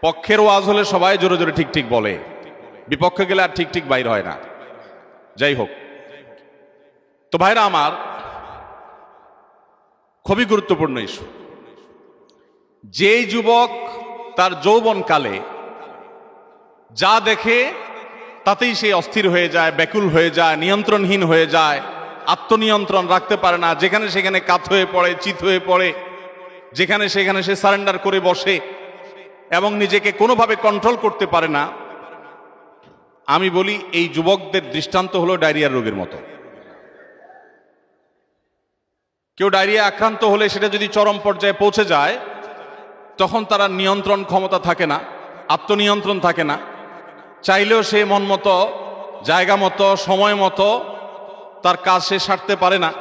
পক্ষের ওয়াজ হলে সবাই জোরে জোরে ঠিক ঠিক বলে, বিপক্ষে গেলে আর ঠিক ঠিক বাইর হয় না। যাই হোক, তো ভাইরা আমার, খুবই গুরুত্বপূর্ণ ইস্যু। যেই যুবক তার যৌবনকালে যা দেখে তাতেই সে অস্থির হয়ে যায়, ব্যাকুল হয়ে যায়, নিয়ন্ত্রণহীন হয়ে যায়, আত্মনিয়ন্ত্রণ রাখতে পারে না, যেখানে সেখানে কাত হয়ে পড়ে, চিত হয়ে পড়ে, যেখানে সেখানে সে সারেন্ডার করে বসে এবং নিজেকে কোনোভাবে কন্ট্রোল করতে পারে না, আমি বলি এই যুবকদের দৃষ্টান্ত হলো ডায়রিয়ার রোগের মতো। কেউ ডায়রিয়া আক্রান্ত হলে সেটা যদি চরম পর্যায়ে পৌঁছে যায়, তখন তারা নিয়ন্ত্রণ ক্ষমতা থাকে না, আত্মনিয়ন্ত্রণ থাকে না, চাইলেও সে মন মতো, জায়গা মতো, সময় মতো তার কাজ সে সারতে পারে না।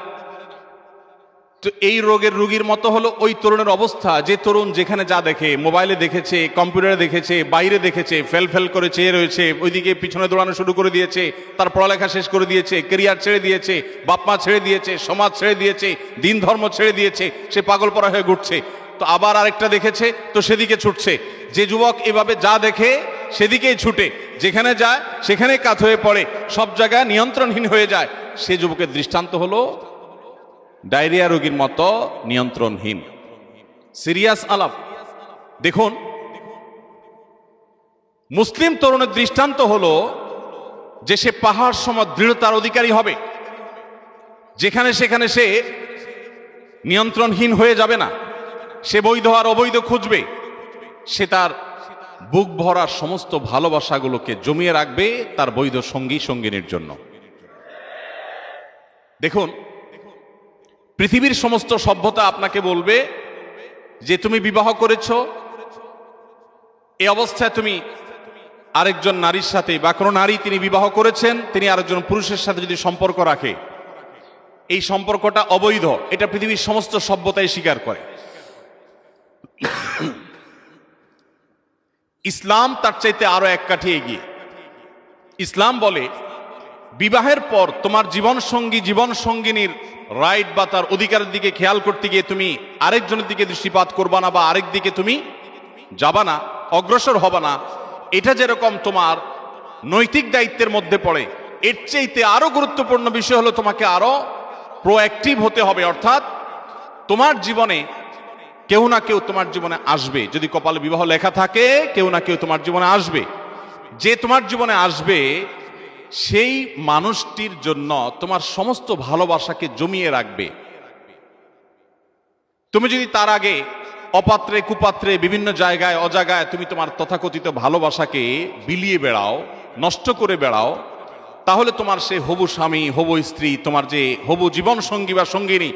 তো এই রোগের রোগীর মতো হলো ওই তরুণের অবস্থা, যে তরুণ যেখানে যা দেখে, মোবাইলে দেখেছে, কম্পিউটারে দেখেছে, বাইরে দেখেছে, ফেল ফেল করে চেয়ে রয়েছে, ওইদিকে পিছনে দৌড়ানো শুরু করে দিয়েছে, তার পড়ালেখা শেষ করে দিয়েছে, কেরিয়ার ছেড়ে দিয়েছে, বাপমা ছেড়ে দিয়েছে, সমাজ ছেড়ে দিয়েছে, দিন ধর্ম ছেড়ে দিয়েছে, সে পাগল পড়া হয়ে ঘুরছে। তো আবার আরেকটা দেখেছে, তো সেদিকে ছুটছে। যে যুবক এভাবে যা দেখে সেদিকেই ছুটে, যেখানে যায় সেখানে কাত হয়ে পড়ে, সব জায়গায় নিয়ন্ত্রণহীন হয়ে যায়, সে যুবকের দৃষ্টান্ত হলো ডায়রিয়া রোগীর মতো নিয়ন্ত্রণহীন। সিরিয়াস আলাপ। দেখুন, মুসলিম তরুণের দৃষ্টান্ত হলো যে সে পাহাড় সম দৃঢ়তার অধিকারী হবে, যেখানে সেখানে সে নিয়ন্ত্রণহীন হয়ে যাবে না, সে বৈধ আর অবৈধ খুঁজবে, সে তার বুক ভরার সমস্ত ভালোবাসাগুলোকে জমিয়ে রাখবে তার বৈধ সঙ্গী সঙ্গিনীর জন্য। দেখুন, পৃথিবীর সমস্ত সভ্যতা আপনাকে বলবে যে তুমি বিবাহ করেছো, এই অবস্থায় তুমি আরেকজন নারীর সাথে, বা কোনো নারী তিনি বিবাহ করেছেন, তিনি আরেকজন পুরুষের সাথে যদি সম্পর্ক রাখে, এই সম্পর্কটা অবৈধ, এটা পৃথিবীর সমস্ত সভ্যতাই স্বীকার করে। ইসলাম তার চাইতে আরো এক কাঠি এগিয়ে। ইসলাম বলে বিবাহের পর তোমার জীবন সঙ্গী, জীবন সঙ্গিনীর রাইট বা তার অধিকারের দিকে খেয়াল করতে গিয়ে তুমি আরেকজনের দিকে দৃষ্টিপাত করবা না, বা আরেক দিকে তুমি যাবা না, অগ্রসর হবা না। এটা যেরকম তোমার নৈতিক দায়িত্বের মধ্যে পড়ে, এর চাইতে আরো গুরুত্বপূর্ণ বিষয় হলো তোমাকে আরো প্রোঅ্যাক্টিভ হতে হবে। অর্থাৎ তোমার জীবনে কেউ না কেউ তোমার জীবনে আসবে, যদি কপালে বিবাহ লেখা থাকে, কেউ না কেউ তোমার জীবনে আসবে। যে তোমার জীবনে আসবে সেই মানুষটির জন্য তোমার সমস্ত ভালোবাসাকে জমিয়ে রাখবে। তুমি যদি তার আগে অপাত্রে কুপাত্রে বিভিন্ন জায়গায় অজাগায় তুমি তোমার তথাকথিত ভালোবাসাকে বিলিয়ে বেড়াও, নষ্ট করে বেড়াও, তাহলে তোমার সে হবু স্বামী, হবু স্ত্রী, তোমার যে হবু জীবন সঙ্গী বা সঙ্গিনী,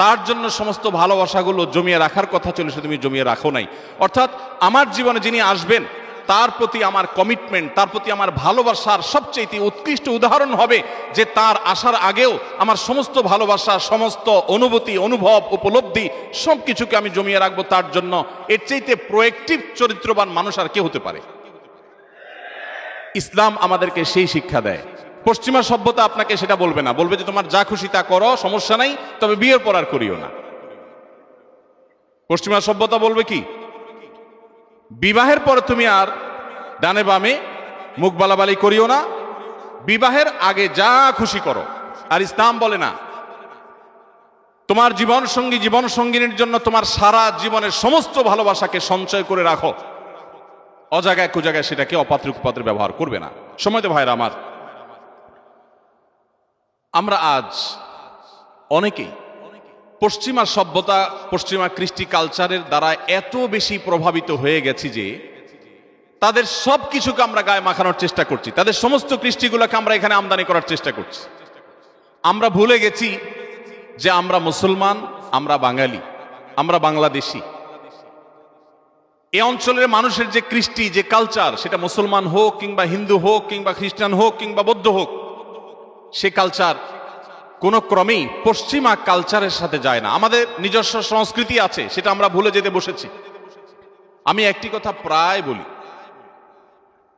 তার জন্য সমস্ত ভালোবাসাগুলো জমিয়ে রাখার কথা ছিল, সে তুমি জমিয়ে রাখো নাই। অর্থাৎ আমার জীবনে যিনি আসবেন তার প্রতি আমার কমিটমেন্ট, তার প্রতি আমার ভালোবাসার সবচেয়ে উৎকৃষ্ট উদাহরণ হবে যে তার আসার আগেও আমার সমস্ত ভালোবাসা, সমস্ত অনুভূতি, অনুভব, উপলব্ধি সবকিছুকে আমি জমিয়ে রাখবো তার জন্য। এর চাইতে প্রোয়েক্টিভ চরিত্রবান মানুষ আর কে হতে পারে? ইসলাম আমাদেরকে সেই শিক্ষা দেয়। পশ্চিমা সভ্যতা আপনাকে সেটা বলবে না, বলবে যে তোমার যা খুশি তা করো, সমস্যা নাই, তবে বিয়ের পর আর করিও না। পশ্চিমা সভ্যতা বলবে কি, বিবাহের পর তুমি আর ডানে বামে মুখ বালাবালি করিও না, বিবাহের আগে যা খুশি করো। আর ইসলাম বলে না, তোমার জীবন সঙ্গী, জীবন সঙ্গিনীর জন্য তোমার সারা জীবনের সমস্ত ভালোবাসাকে সঞ্চয় করে রাখো, অজাগায় কুজাগায় সেটাকে অপাত্রে কুপাত্রে ব্যবহার করবে না। সময়তো ভাইরা আমার, আমরা আজ অনেকেই পশ্চিমা সভ্যতা, পশ্চিমা কৃষ্টি কালচারের দ্বারা এত বেশি প্রভাবিত হয়ে গেছি যে তাদের সব কিছুকে আমরা গায়ে মাখানোর চেষ্টা করছি, তাদের সমস্ত কৃষ্টিগুলোকে আমরা এখানে আমদানি করার চেষ্টা করছি। আমরা ভুলে গেছি যে আমরা মুসলমান, আমরা বাঙালি, আমরা বাংলাদেশি। এই অঞ্চলের মানুষের যে কৃষ্টি, যে কালচার, সেটা মুসলমান হোক কিংবা হিন্দু হোক কিংবা খ্রিস্টান হোক কিংবা বৌদ্ধ হোক, সে কালচার কোনো ক্রমেই পশ্চিমা কালচারের সাথে যায় না। আমাদের নিজস্ব সংস্কৃতি আছে, সেটা আমরা ভুলে যেতে বসেছি। আমি একটি কথা প্রায় বলি,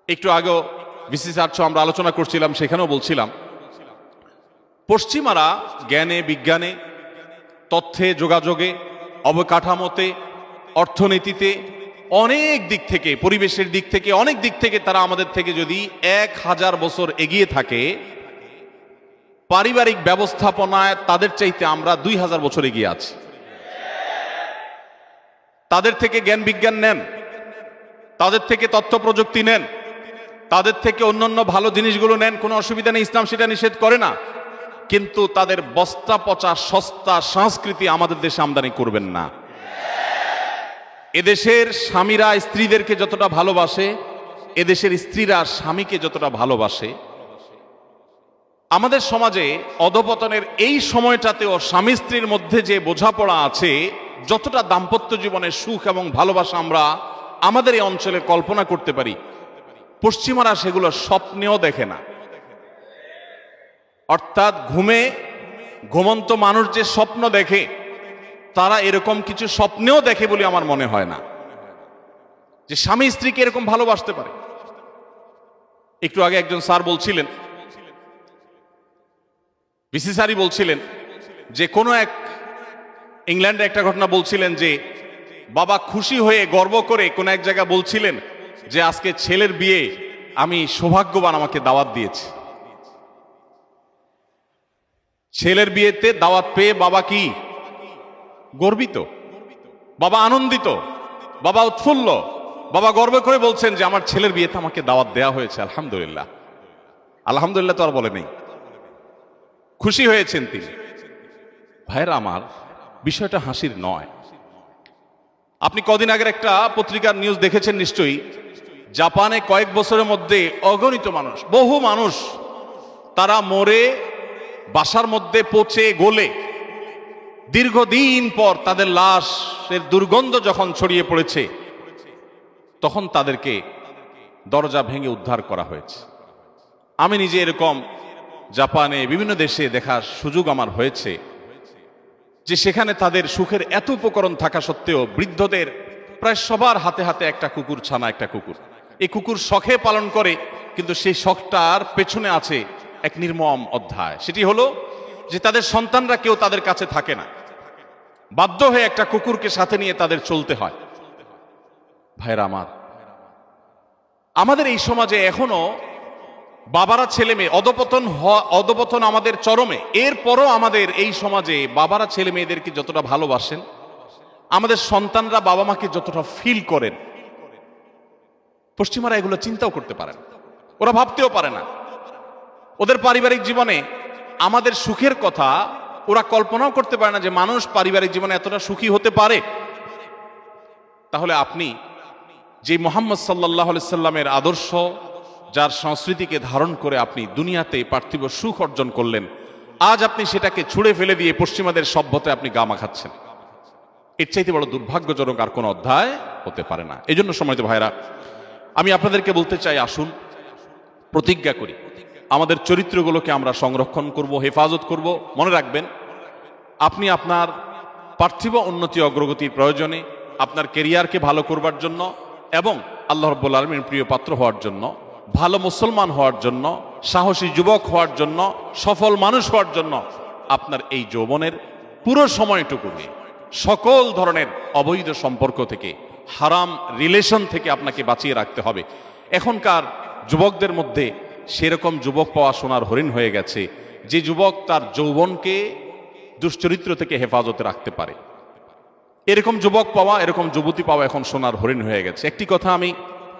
একটু আগেও বিসিসি 800 আমরা আলোচনা করছিলাম, সেখানেও বলছিলাম, পশ্চিমারা জ্ঞানে, বিজ্ঞানে, তথ্যে, যোগাযোগে, অবকাঠামোতে, অর্থনীতিতে, অনেক দিক থেকে, পরিবেশের দিক থেকে, অনেক দিক থেকে তারা আমাদের থেকে যদি 1000 বছর এগিয়ে থাকে, পারিবারিক ব্যবস্থাপনায় তাদের চাইতে আমরা 2000 বছর এগিয়ে আছি। তাদের থেকে জ্ঞান বিজ্ঞান নেন, তাদের থেকে তথ্য প্রযুক্তি নেন, তাদের থেকে অন্যান্য ভালো জিনিসগুলো নেন, কোনো অসুবিধা নেই, ইসলাম সেটা নিষেধ করে না। কিন্তু তাদের বস্তা পচা সস্তা সংস্কৃতি আমাদের দেশে আমদানি করবেন না। এদেশের স্বামীরা স্ত্রীদেরকে যতটা ভালোবাসে, এদেশের স্ত্রীরা স্বামীকে যতটা ভালোবাসে, আমাদের সমাজে অধপতনের এই সময়টাতেও স্বামী স্ত্রীর মধ্যে যে বোঝাপড়া আছে, যতটা দাম্পত্য জীবনের সুখ এবং ভালোবাসা আমরা আমাদের এই অঞ্চলে কল্পনা করতে পারি, পশ্চিমারা সেগুলো স্বপ্নেও দেখে না। অর্থাৎ ঘুমন্ত মানুষ যে স্বপ্ন দেখে, তারা এরকম কিছু স্বপ্নেও দেখে বলে আমার মনে হয় না যে স্বামী স্ত্রীকে এরকম ভালোবাসতে পারে। একটু আগে একজন স্যার বলছিলেন, বিসি স্যারই বলছিলেন যে কোনো এক ইংল্যান্ডে একটা ঘটনা বলছিলেন যে বাবা খুশি হয়ে গর্ব করে কোন এক জায়গায় বলছিলেন যে আজকে ছেলের বিয়ে, আমি সৌভাগ্যবান, আমাকে দাওয়াত দিয়েছে। ছেলের বিয়েতে দাওয়াত পেয়ে বাবা কি গর্বিত, বাবা আনন্দিত, বাবা উৎফুল্ল, বাবা গর্ব করে বলছেন যে আমার ছেলের বিয়েতে আমাকে দাওয়াত দেয়া হয়েছে, আলহামদুলিল্লাহ। আলহামদুলিল্লাহ তো আর বলে নেই, খুশি হয়েছেন তিনি। ভাইরা আমার, বিষয়টা হাসির নয়। আপনি কদিন আগের একটা পত্রিকার নিউজ দেখেছেন নিশ্চয়ই, জাপানে কয়েক বছরের মধ্যে অগণিত মানুষ, বহু মানুষ, তারা মরে বাসার মধ্যে পচে গলে দীর্ঘদিন পর তাদের লাশের দুর্গন্ধ যখন ছড়িয়ে পড়েছে, তখন তাদেরকে দরজা ভেঙে উদ্ধার করা হয়েছে। আমি নিজে এরকম জাপানে বিভিন্ন দেশে দেখার সুযোগ আমার হয়েছে যে সেখানে তাদের সুখের এত উপকরণ থাকা সত্ত্বেও বৃদ্ধদের প্রায় সবার হাতে হাতে একটা কুকুর ছানা, একটা কুকুর। এই কুকুর শখে পালন করে, কিন্তু সেই শখটার পেছনে আছে এক নির্মম অধ্যায়। সেটি হলো যে তাদের সন্তানরা কেউ তাদের কাছে থাকে না, বাধ্য হয়ে একটা কুকুরকে সাথে নিয়ে তাদের চলতে হয়। ভাইরা আমার, আমাদের এই সমাজে এখনো বাবারা ছেলে মেয়ে অধপতন আমাদের চরমে। এরপরও আমাদের এই সমাজে বাবারা ছেলে মেয়েদেরকে যতটা ভালোবাসেন, আমাদের সন্তানরা বাবা মাকে যতটা ফিল করেন, পশ্চিমারা এগুলো চিন্তাও করতে পারে না, ওরা ভাবতেও পারে না। ওদের পারিবারিক জীবনে আমাদের সুখের কথা ওরা কল্পনাও করতে পারে না যে মানুষ পারিবারিক জীবনে এতটা সুখী হতে পারে। তাহলে আপনি যে মুহাম্মদ সাল্লাল্লাহু আলাইহি সাল্লামের আদর্শ, যার সংস্কৃতিকে ধারণ করে আপনি দুনিয়াতে পার্থিব সুখ অর্জন করলেন, আজ আপনি সেটাকে ছুঁড়ে ফেলে দিয়ে পশ্চিমাদের সভ্যতায় আপনি গা মাখাচ্ছেন। এর চাইতে বড় দুর্ভাগ্যজনক আর কোনো অধ্যায় হতে পারে না। এই জন্য সম্মানিত ভাইরা, আমি আপনাদেরকে বলতে চাই, আসুন প্রতিজ্ঞা করি আমাদের চরিত্রগুলোকে আমরা সংরক্ষণ করব, হেফাজত করব। মনে রাখবেন, আপনি আপনার পার্থিব উন্নতি অগ্রগতির প্রয়োজনে, আপনার কেরিয়ারকে ভালো করবার জন্য এবং আল্লাহ রাব্বুল আলামিনের প্রিয় পাত্র হওয়ার জন্য, ভালো মুসলমান হওয়ার জন্য, সাহসী যুবক হওয়ার জন্য, সফল মানুষ হওয়ার জন্য আপনার এই যৌবনের পুরো সময়টুকু নিয়ে সকল ধরনের অবৈধ সম্পর্ক থেকে, হারাম রিলেশন থেকে আপনাকে বাঁচিয়ে রাখতে হবে। এখনকার যুবকদের মধ্যে সেরকম যুবক পাওয়া সোনার হরিণ হয়ে গেছে, যে যুবক তার যৌবনকে দুশ্চরিত্র থেকে হেফাজতে রাখতে পারে। এরকম যুবক পাওয়া, এরকম যুবতী পাওয়া এখন সোনার হরিণ হয়ে গেছে। একটি কথা আমি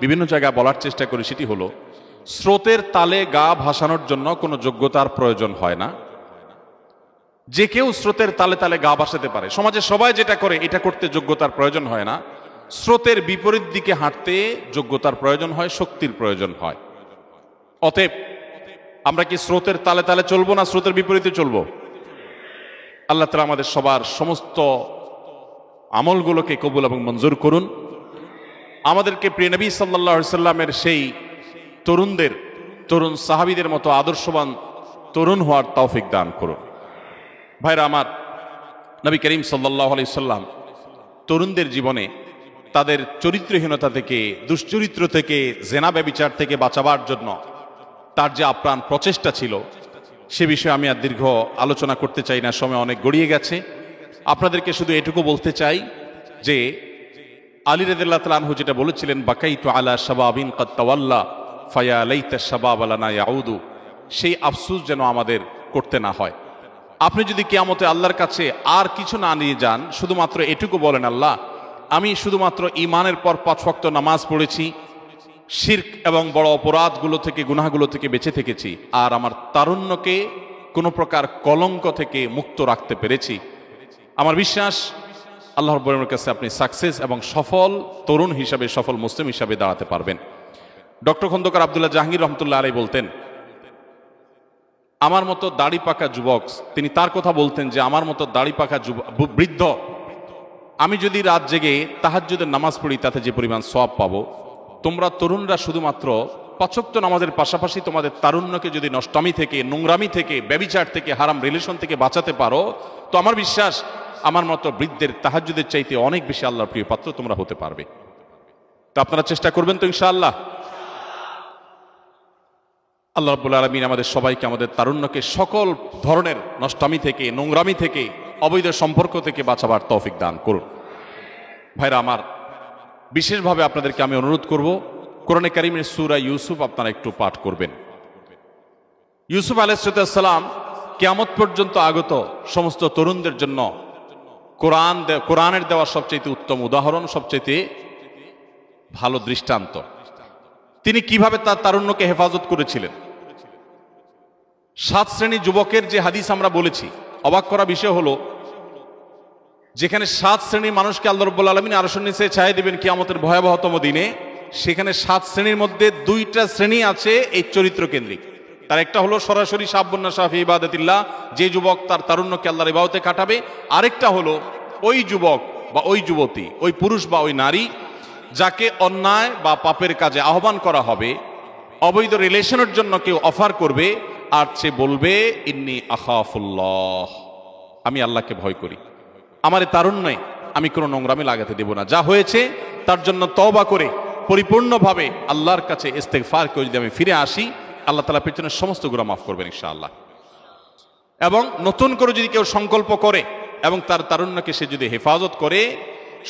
বিভিন্ন জায়গায় বলার চেষ্টা করি, সেটি হলো, স্রোতের তালে গা ভাসানোর জন্য কোনো যোগ্যতার প্রয়োজন হয় না। যে কেউ স্রোতের তালে তালে গা ভাসাতে পারে। সমাজে সবাই যেটা করে এটা করতে যোগ্যতার প্রয়োজন হয় না। স্রোতের বিপরীত দিকে হাঁটতে যোগ্যতার প্রয়োজন হয়, শক্তির প্রয়োজন হয়। অতএব আমরা কি স্রোতের তালে তালে চলবো না স্রোতের বিপরীতে চলবো? আল্লাহ তাআলা আমাদের সবার সমস্ত আমলগুলোকে কবুল এবং মঞ্জুর করুন। আমাদেরকে প্রিয় নবী সাল্লাল্লাহু আলাইহি সাল্লামের সেই তরুণ সাহাবীদের মতো আদর্শবান তরুণ হওয়ার তৌফিক দান করুন। ভাইরা আমার, নবী করিম সাল্লাল্লাহু আলাইহি সাল্লাম তরুণদের জীবনে তাদের চরিত্রহীনতা থেকে, দুশ্চরিত্র থেকে, জেনা ব্যভিচার থেকে বাঁচাবার জন্য তার যে আপ্রাণ প্রচেষ্টা ছিল, সে বিষয়ে আমি আর দীর্ঘ আলোচনা করতে চাই না, সময় অনেক গড়িয়ে গেছে। আপনাদেরকে শুধু এটুকু বলতে চাই যে আলী রাদিয়াল্লাহু তাআলা আনহু যেটা বলেছিলেন, বাকাইতু আলা শাবাবিন কাদ তাওয়াল্লা ফায়া লাইতা শাবাব লানা ইয়াউদু, সেই আফসোস যেন আমাদের করতে না হয়। আপনি যদি কিয়ামতে আল্লাহর কাছে আর কিছু না নিয়ে যান, শুধুমাত্র এটুকু বলেন, আল্লাহ আমি শুধুমাত্র ঈমানের পর 5 ওয়াক্ত নামাজ পড়েছি, শিরক এবং বড় অপরাধগুলো থেকে, গুনাহগুলো থেকে বেঁচে থেকেছি, আর আমার তারুণ্যকে কোনো প্রকার কলঙ্ক থেকে মুক্ত রাখতে পেরেছি, আমার বিশ্বাস আল্লাহ রাব্বুল আলামিনের কাছে আপনি সাকসেস এবং সফল তরুণ হিসাবে, সফল মুসলিম হিসাবে দাঁড়াতে পারবেন। ডক্টর খন্দকার আব্দুল্লাহ জাহাঙ্গীর রহমতুল্লাহ আলাইহি বলতেন, আমার মতো দাড়ি পাকা যুবক, তিনি তার কথা বলতেন যে আমার মতো দাড়ি পাকা বৃদ্ধ, আমি যদি রাত জেগে তাহাজ্জুদের নামাজ পড়ি তাতে যে পরিমাণ সওয়াব পাবো, তোমরা তরুণরা শুধুমাত্র 5 ওয়াক্ত নামাজের পাশাপাশি তোমাদের তারুণ্যকে যদি নষ্টামি থেকে, নোংরামি থেকে, ব্যভিচার থেকে, হারাম রিলেশন থেকে বাঁচাতে পারো, তো আমার বিশ্বাস আমার মতো বৃদ্ধের তাহাজ্জুদের চাইতে অনেক বেশি আল্লাহর প্রিয় পাত্র তোমরা হতে পারবে। তো আপনারা চেষ্টা করবেন তো ইনশাআল্লাহ? আল্লাহ রাব্বুল আলামিন আমাদের সবাইকে, আমাদের তারুণ্যকে সকল ধরনের নষ্টামি থেকে, নোংরামি থেকে, অবৈধ সম্পর্ক থেকে বাঁচাবার তৌফিক দান করুন। ভাইরা আমার, বিশেষভাবে আপনাদেরকে আমি অনুরোধ করব, কোরআনে কারীমের সূরা ইউসুফ আপনারা একটু পাঠ করবেন। ইউসুফ আলাইহিস সালাম কিয়ামত পর্যন্ত আগত সমস্ত তরুণদের জন্য কোরআনের দেওয়া সবচেয়ে উত্তম উদাহরণ, সবচেয়ে ভালো দৃষ্টান্ত। তিনি কিভাবে তার তারুণ্যকে হেফাজত করেছিলেন। 7 শ্রেণী যুবকের যে হাদিস আমরা বলেছি, অবাক করা বিষয় হলো, যেখানে 7 শ্রেণীর মানুষকে আল্লাহ রাব্বুল আলামিন আরশের নিচে ছায়া দিবেন কিয়ামতের ভয়াবহতম দিনে, সেখানে 7 শ্রেণীর মধ্যে 2টা শ্রেণী আছে এই চরিত্র কেন্দ্রিক। তার একটা হলো সরাসরি শাবুন নাশা ফি ইবাদাতিল্লাহ, যে যুবক তার তারুণ্যকে আল্লাহর ইবাদতে কাটাবে। আরেকটা হলো ওই যুবক বা ওই যুবতী, ওই পুরুষ বা ওই নারী, যাকে অন্যায় বা পাপের কাজে আহ্বান করা হবে, অবৈধ রিলেশনের জন্য কেউ অফার করবে, আর সে বলবে ইন্নী আখাফুল্লাহ, আমি আল্লাহকে ভয় করি, আমার এই তারুণ্যে আমি কোনো নোংরামি লাগাতে দেব না, যা হয়েছে তার জন্য তওবা করে পরিপূর্ণভাবে আল্লাহর কাছে ইস্তেগফার করে যদি আমি ফিরে আসি, আল্লাহ তাআলা পেছনের সমস্ত গুনাহ মাফ করবেন ইনশাআল্লাহ। এবং নতুন করে যদি কেউ সংকল্প করে এবং তার তারুণ্যকে সে যদি হেফাজত করে,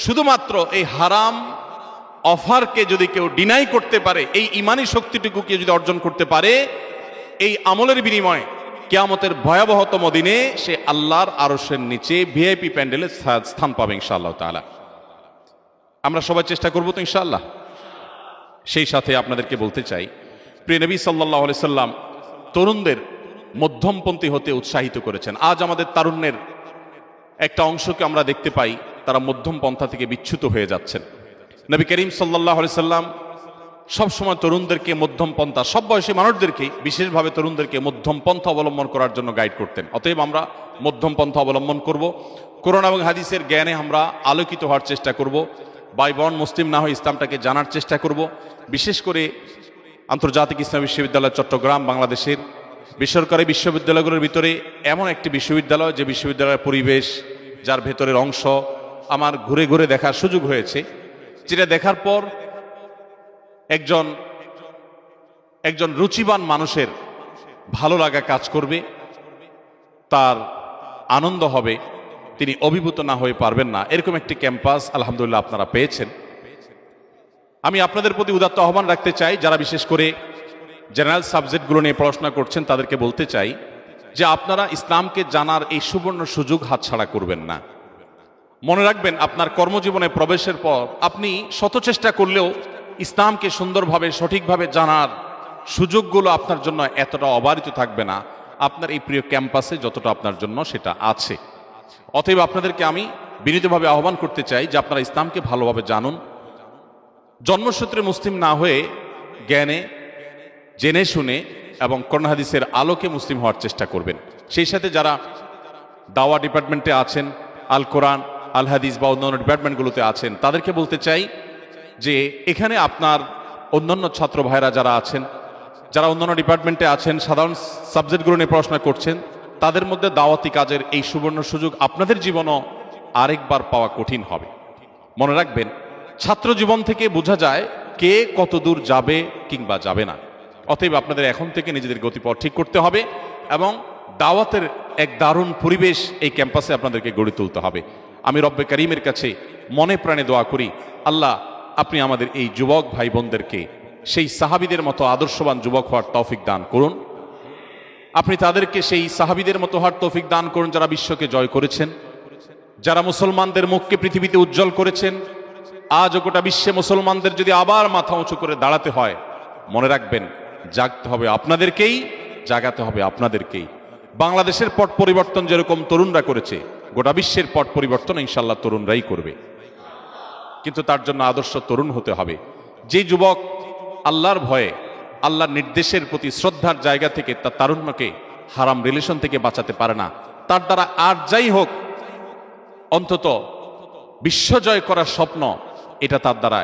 শুধুমাত্র এই হারাম অফারকে যদি কেউ ডিনাই করতে পারে, এই ইমানি শক্তিটুকু কেউ যদি অর্জন করতে পারে, এই আমলের বিনিময়ে কিয়ামতের ভয়াবহতম দিনে সে আল্লাহর আরশের নিচে ভিআইপি প্যান্ডেলে স্থান পাবে ইনশাআল্লাহ তাআলা। আমরা সবাই চেষ্টা করব তো ইনশাআল্লাহ। সেই সাথে আপনাদেরকে বলতে চাই, প্রিয় নবী সাল্লাল্লাহু আলাইহি সাল্লাম তরুণদের মধ্যমপন্থী হতে উৎসাহিত করেছেন। আজ আমাদের তারুণ্যের একটা অংশকে আমরা দেখতে পাই তারা মধ্যম পন্থা থেকে বিচ্যুত হয়ে যাচ্ছেন। নবী করিম সাল্লাল্লাহু আলাইহি সাল্লাম সবসময় তরুণদেরকে মধ্যম পন্থা, সব বয়সী মানুষদেরকে, বিশেষভাবে তরুণদেরকে মধ্যম পন্থা অবলম্বন করার জন্য গাইড করতেন। অতএব আমরা মধ্যম পন্থা অবলম্বন করব, কোরআন এবং হাদিসের জ্ঞানে আমরা আলোকিত হওয়ার চেষ্টা করব, ভাই বোন মুসলিম না হয়ে ইসলামটাকে জানার চেষ্টা করব। বিশেষ করে আন্তর্জাতিক ইসলাম বিশ্ববিদ্যালয় চট্টগ্রাম বাংলাদেশের বেসরকারি বিশ্ববিদ্যালয়গুলোর ভিতরে এমন একটি বিশ্ববিদ্যালয়, যে বিশ্ববিদ্যালয়ের পরিবেশ, যার ভেতরের অংশ আমার ঘুরে ঘুরে দেখার সুযোগ হয়েছে, যেটা দেখার পর একজন রুচিবান মানুষের ভালো লাগা কাজ করবে, তার আনন্দ হবে, তিনি অভিভূত না হয়ে পারবেন না। এরকম একটি ক্যাম্পাস আলহামদুলিল্লাহ আপনারা পেয়েছেন। আমি আপনাদের প্রতি উদাত্ত আহ্বান রাখতে চাই, যারা বিশেষ করে জেনারেল সাবজেক্টগুলো নিয়ে পড়াশোনা করছেন তাদেরকে বলতে চাই যে আপনারা ইসলামকে জানার এই সুবর্ণ সুযোগ হাতছাড়া করবেন না। মনে রাখবেন, আপনার কর্মজীবনে প্রবেশের পর আপনি শত চেষ্টা করলেও ইসলামকে সুন্দরভাবে সঠিকভাবে জানার সুযোগগুলো আপনার জন্য এতটা অবারিত থাকবে না আপনার এই প্রিয় ক্যাম্পাসে যতটা আপনার জন্য সেটা আছে। অতএব আপনাদেরকে আমি বিনীতভাবে আহ্বান করতে চাই যে আপনারা ইসলামকে ভালোভাবে জানুন, জন্মসূত্রে মুসলিম না হয়ে জ্ঞানে জেনে শুনে এবং কোরআন হাদিসের আলোকে মুসলিম হওয়ার চেষ্টা করবেন। সেই সাথে যারা দাওয়া ডিপার্টমেন্টে আছেন, আল কোরআন, আল হাদিস বা অন্যান্য ডিপার্টমেন্টগুলোতে আছেন, তাদেরকে বলতে চাই যে এখানে আপনার অন্যান্য ছাত্র ভাইরা যারা আছেন, যারা অন্যান্য ডিপার্টমেন্টে আছেন, সাধারণ সাবজেক্টগুলো নিয়ে পড়াশোনা করছেন, তাদের মধ্যে দাওয়াতি কাজের এই সুবর্ণ সুযোগ আপনাদের জীবনও আরেকবার পাওয়া কঠিন হবে। মনে রাখবেন, ছাত্র জীবন থেকে বোঝা যায় কে কত দূর যাবে কিংবা যাবে না। অতএব আপনাদের এখন থেকে নিজেদের গতিপথ ঠিক করতে হবে এবং দাওয়াতের এক দারুণ পরিবেশ এই ক্যাম্পাসে আপনাদেরকে গড়ে তুলতে হবে। আমি রব্বে কারিমের কাছে মনে প্রাণে দোয়া করি, আল্লাহ আপনি আমাদের এই যুবক ভাই বোনদেরকে সেই সাহাবীদের মতো আদর্শবান যুবক হওয়ার তৌফিক দান করুন। আপনি তাদেরকে সেই সাহাবীদের মতো হওয়ার তৌফিক দান করুন যারা বিশ্বকে জয় করেছেন, যারা মুসলমানদের মুখকে পৃথিবীতে উজ্জ্বল করেছেন। আজ গোটা বিশ্বে মুসলমানদের যদি আবার মাথা উঁচু করে দাঁড়াতে হয়, মনে রাখবেন জাগতে হবে আপনাদেরকেই, জাগাতে হবে আপনাদেরকেই। বাংলাদেশের পট পরিবর্তন যেরকম তরুণরা করেছে, গোটা বিশ্বের পট পরিবর্তন ইনশাল্লাহ তরুণরাই করবে। কিন্তু তার জন্য আদর্শ তরুণ হতে হবে। যে যুবক আল্লাহর ভয়ে, আল্লাহর নির্দেশের প্রতি শ্রদ্ধার জায়গা থেকে তার তারুণ্যকে হারাম রিলেশন থেকে বাঁচাতে পারে না, তার দ্বারা আর যাই হোক অন্তত বিশ্বজয় করার স্বপ্ন, এটা তার দ্বারা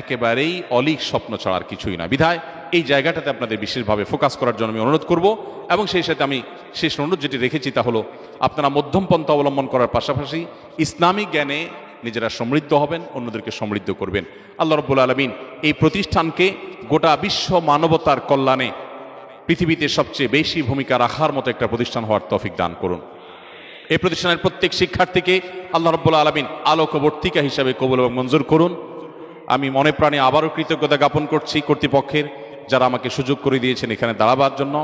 একেবারেই অলীক স্বপ্ন ছাড়ার কিছুই না। বিধায় এই জায়গাটাতে আপনাদের বিশেষভাবে ফোকাস করার জন্য আমি অনুরোধ করব। এবং সেই সাথে আমি শেষ অনুরোধ যেটি রেখেছি তা হলো, আপনারা মধ্যম পন্থা অবলম্বন করার পাশাপাশি ইসলামিক জ্ঞানে নিজেরা সমৃদ্ধ হবেন, অন্যদেরকে সমৃদ্ধ করবেন। আল্লাহ রাব্বুল আলামিন এই প্রতিষ্ঠানকে গোটা বিশ্ব মানবতার কল্যাণে পৃথিবীতে সবচেয়ে বেশি ভূমিকা রাখার মতো একটা প্রতিষ্ঠান হওয়ার তৌফিক দান করুন। এই প্রতিষ্ঠানের প্রত্যেক শিক্ষার্থীকে আল্লাহ রাব্বুল আলামিন আলোকবর্তিকা হিসাবে কবুল এবং মঞ্জুর করুন। আমি মনে প্রাণে আবারও কৃতজ্ঞতা জ্ঞাপন করছি কর্তৃপক্ষের, যারা আমাকে সুযোগ করে দিয়েছেন এখানে দাঁড়াবার জন্য।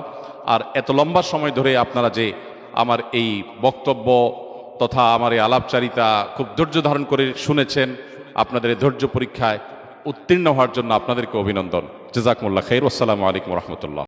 আর এত লম্বা সময় ধরে আপনারা যে আমার এই বক্তব্য তথা আমার এই আলাপচারিতা খুব ধৈর্য ধারণ করে শুনেছেন, আপনাদের এই ধৈর্য পরীক্ষায় উত্তীর্ণ হওয়ার জন্য আপনাদেরকে অভিনন্দন। জাযাকুমুল্লাহ খাইর। আসসালামু আলাইকুম ওয়া রাহমাতুল্লাহ।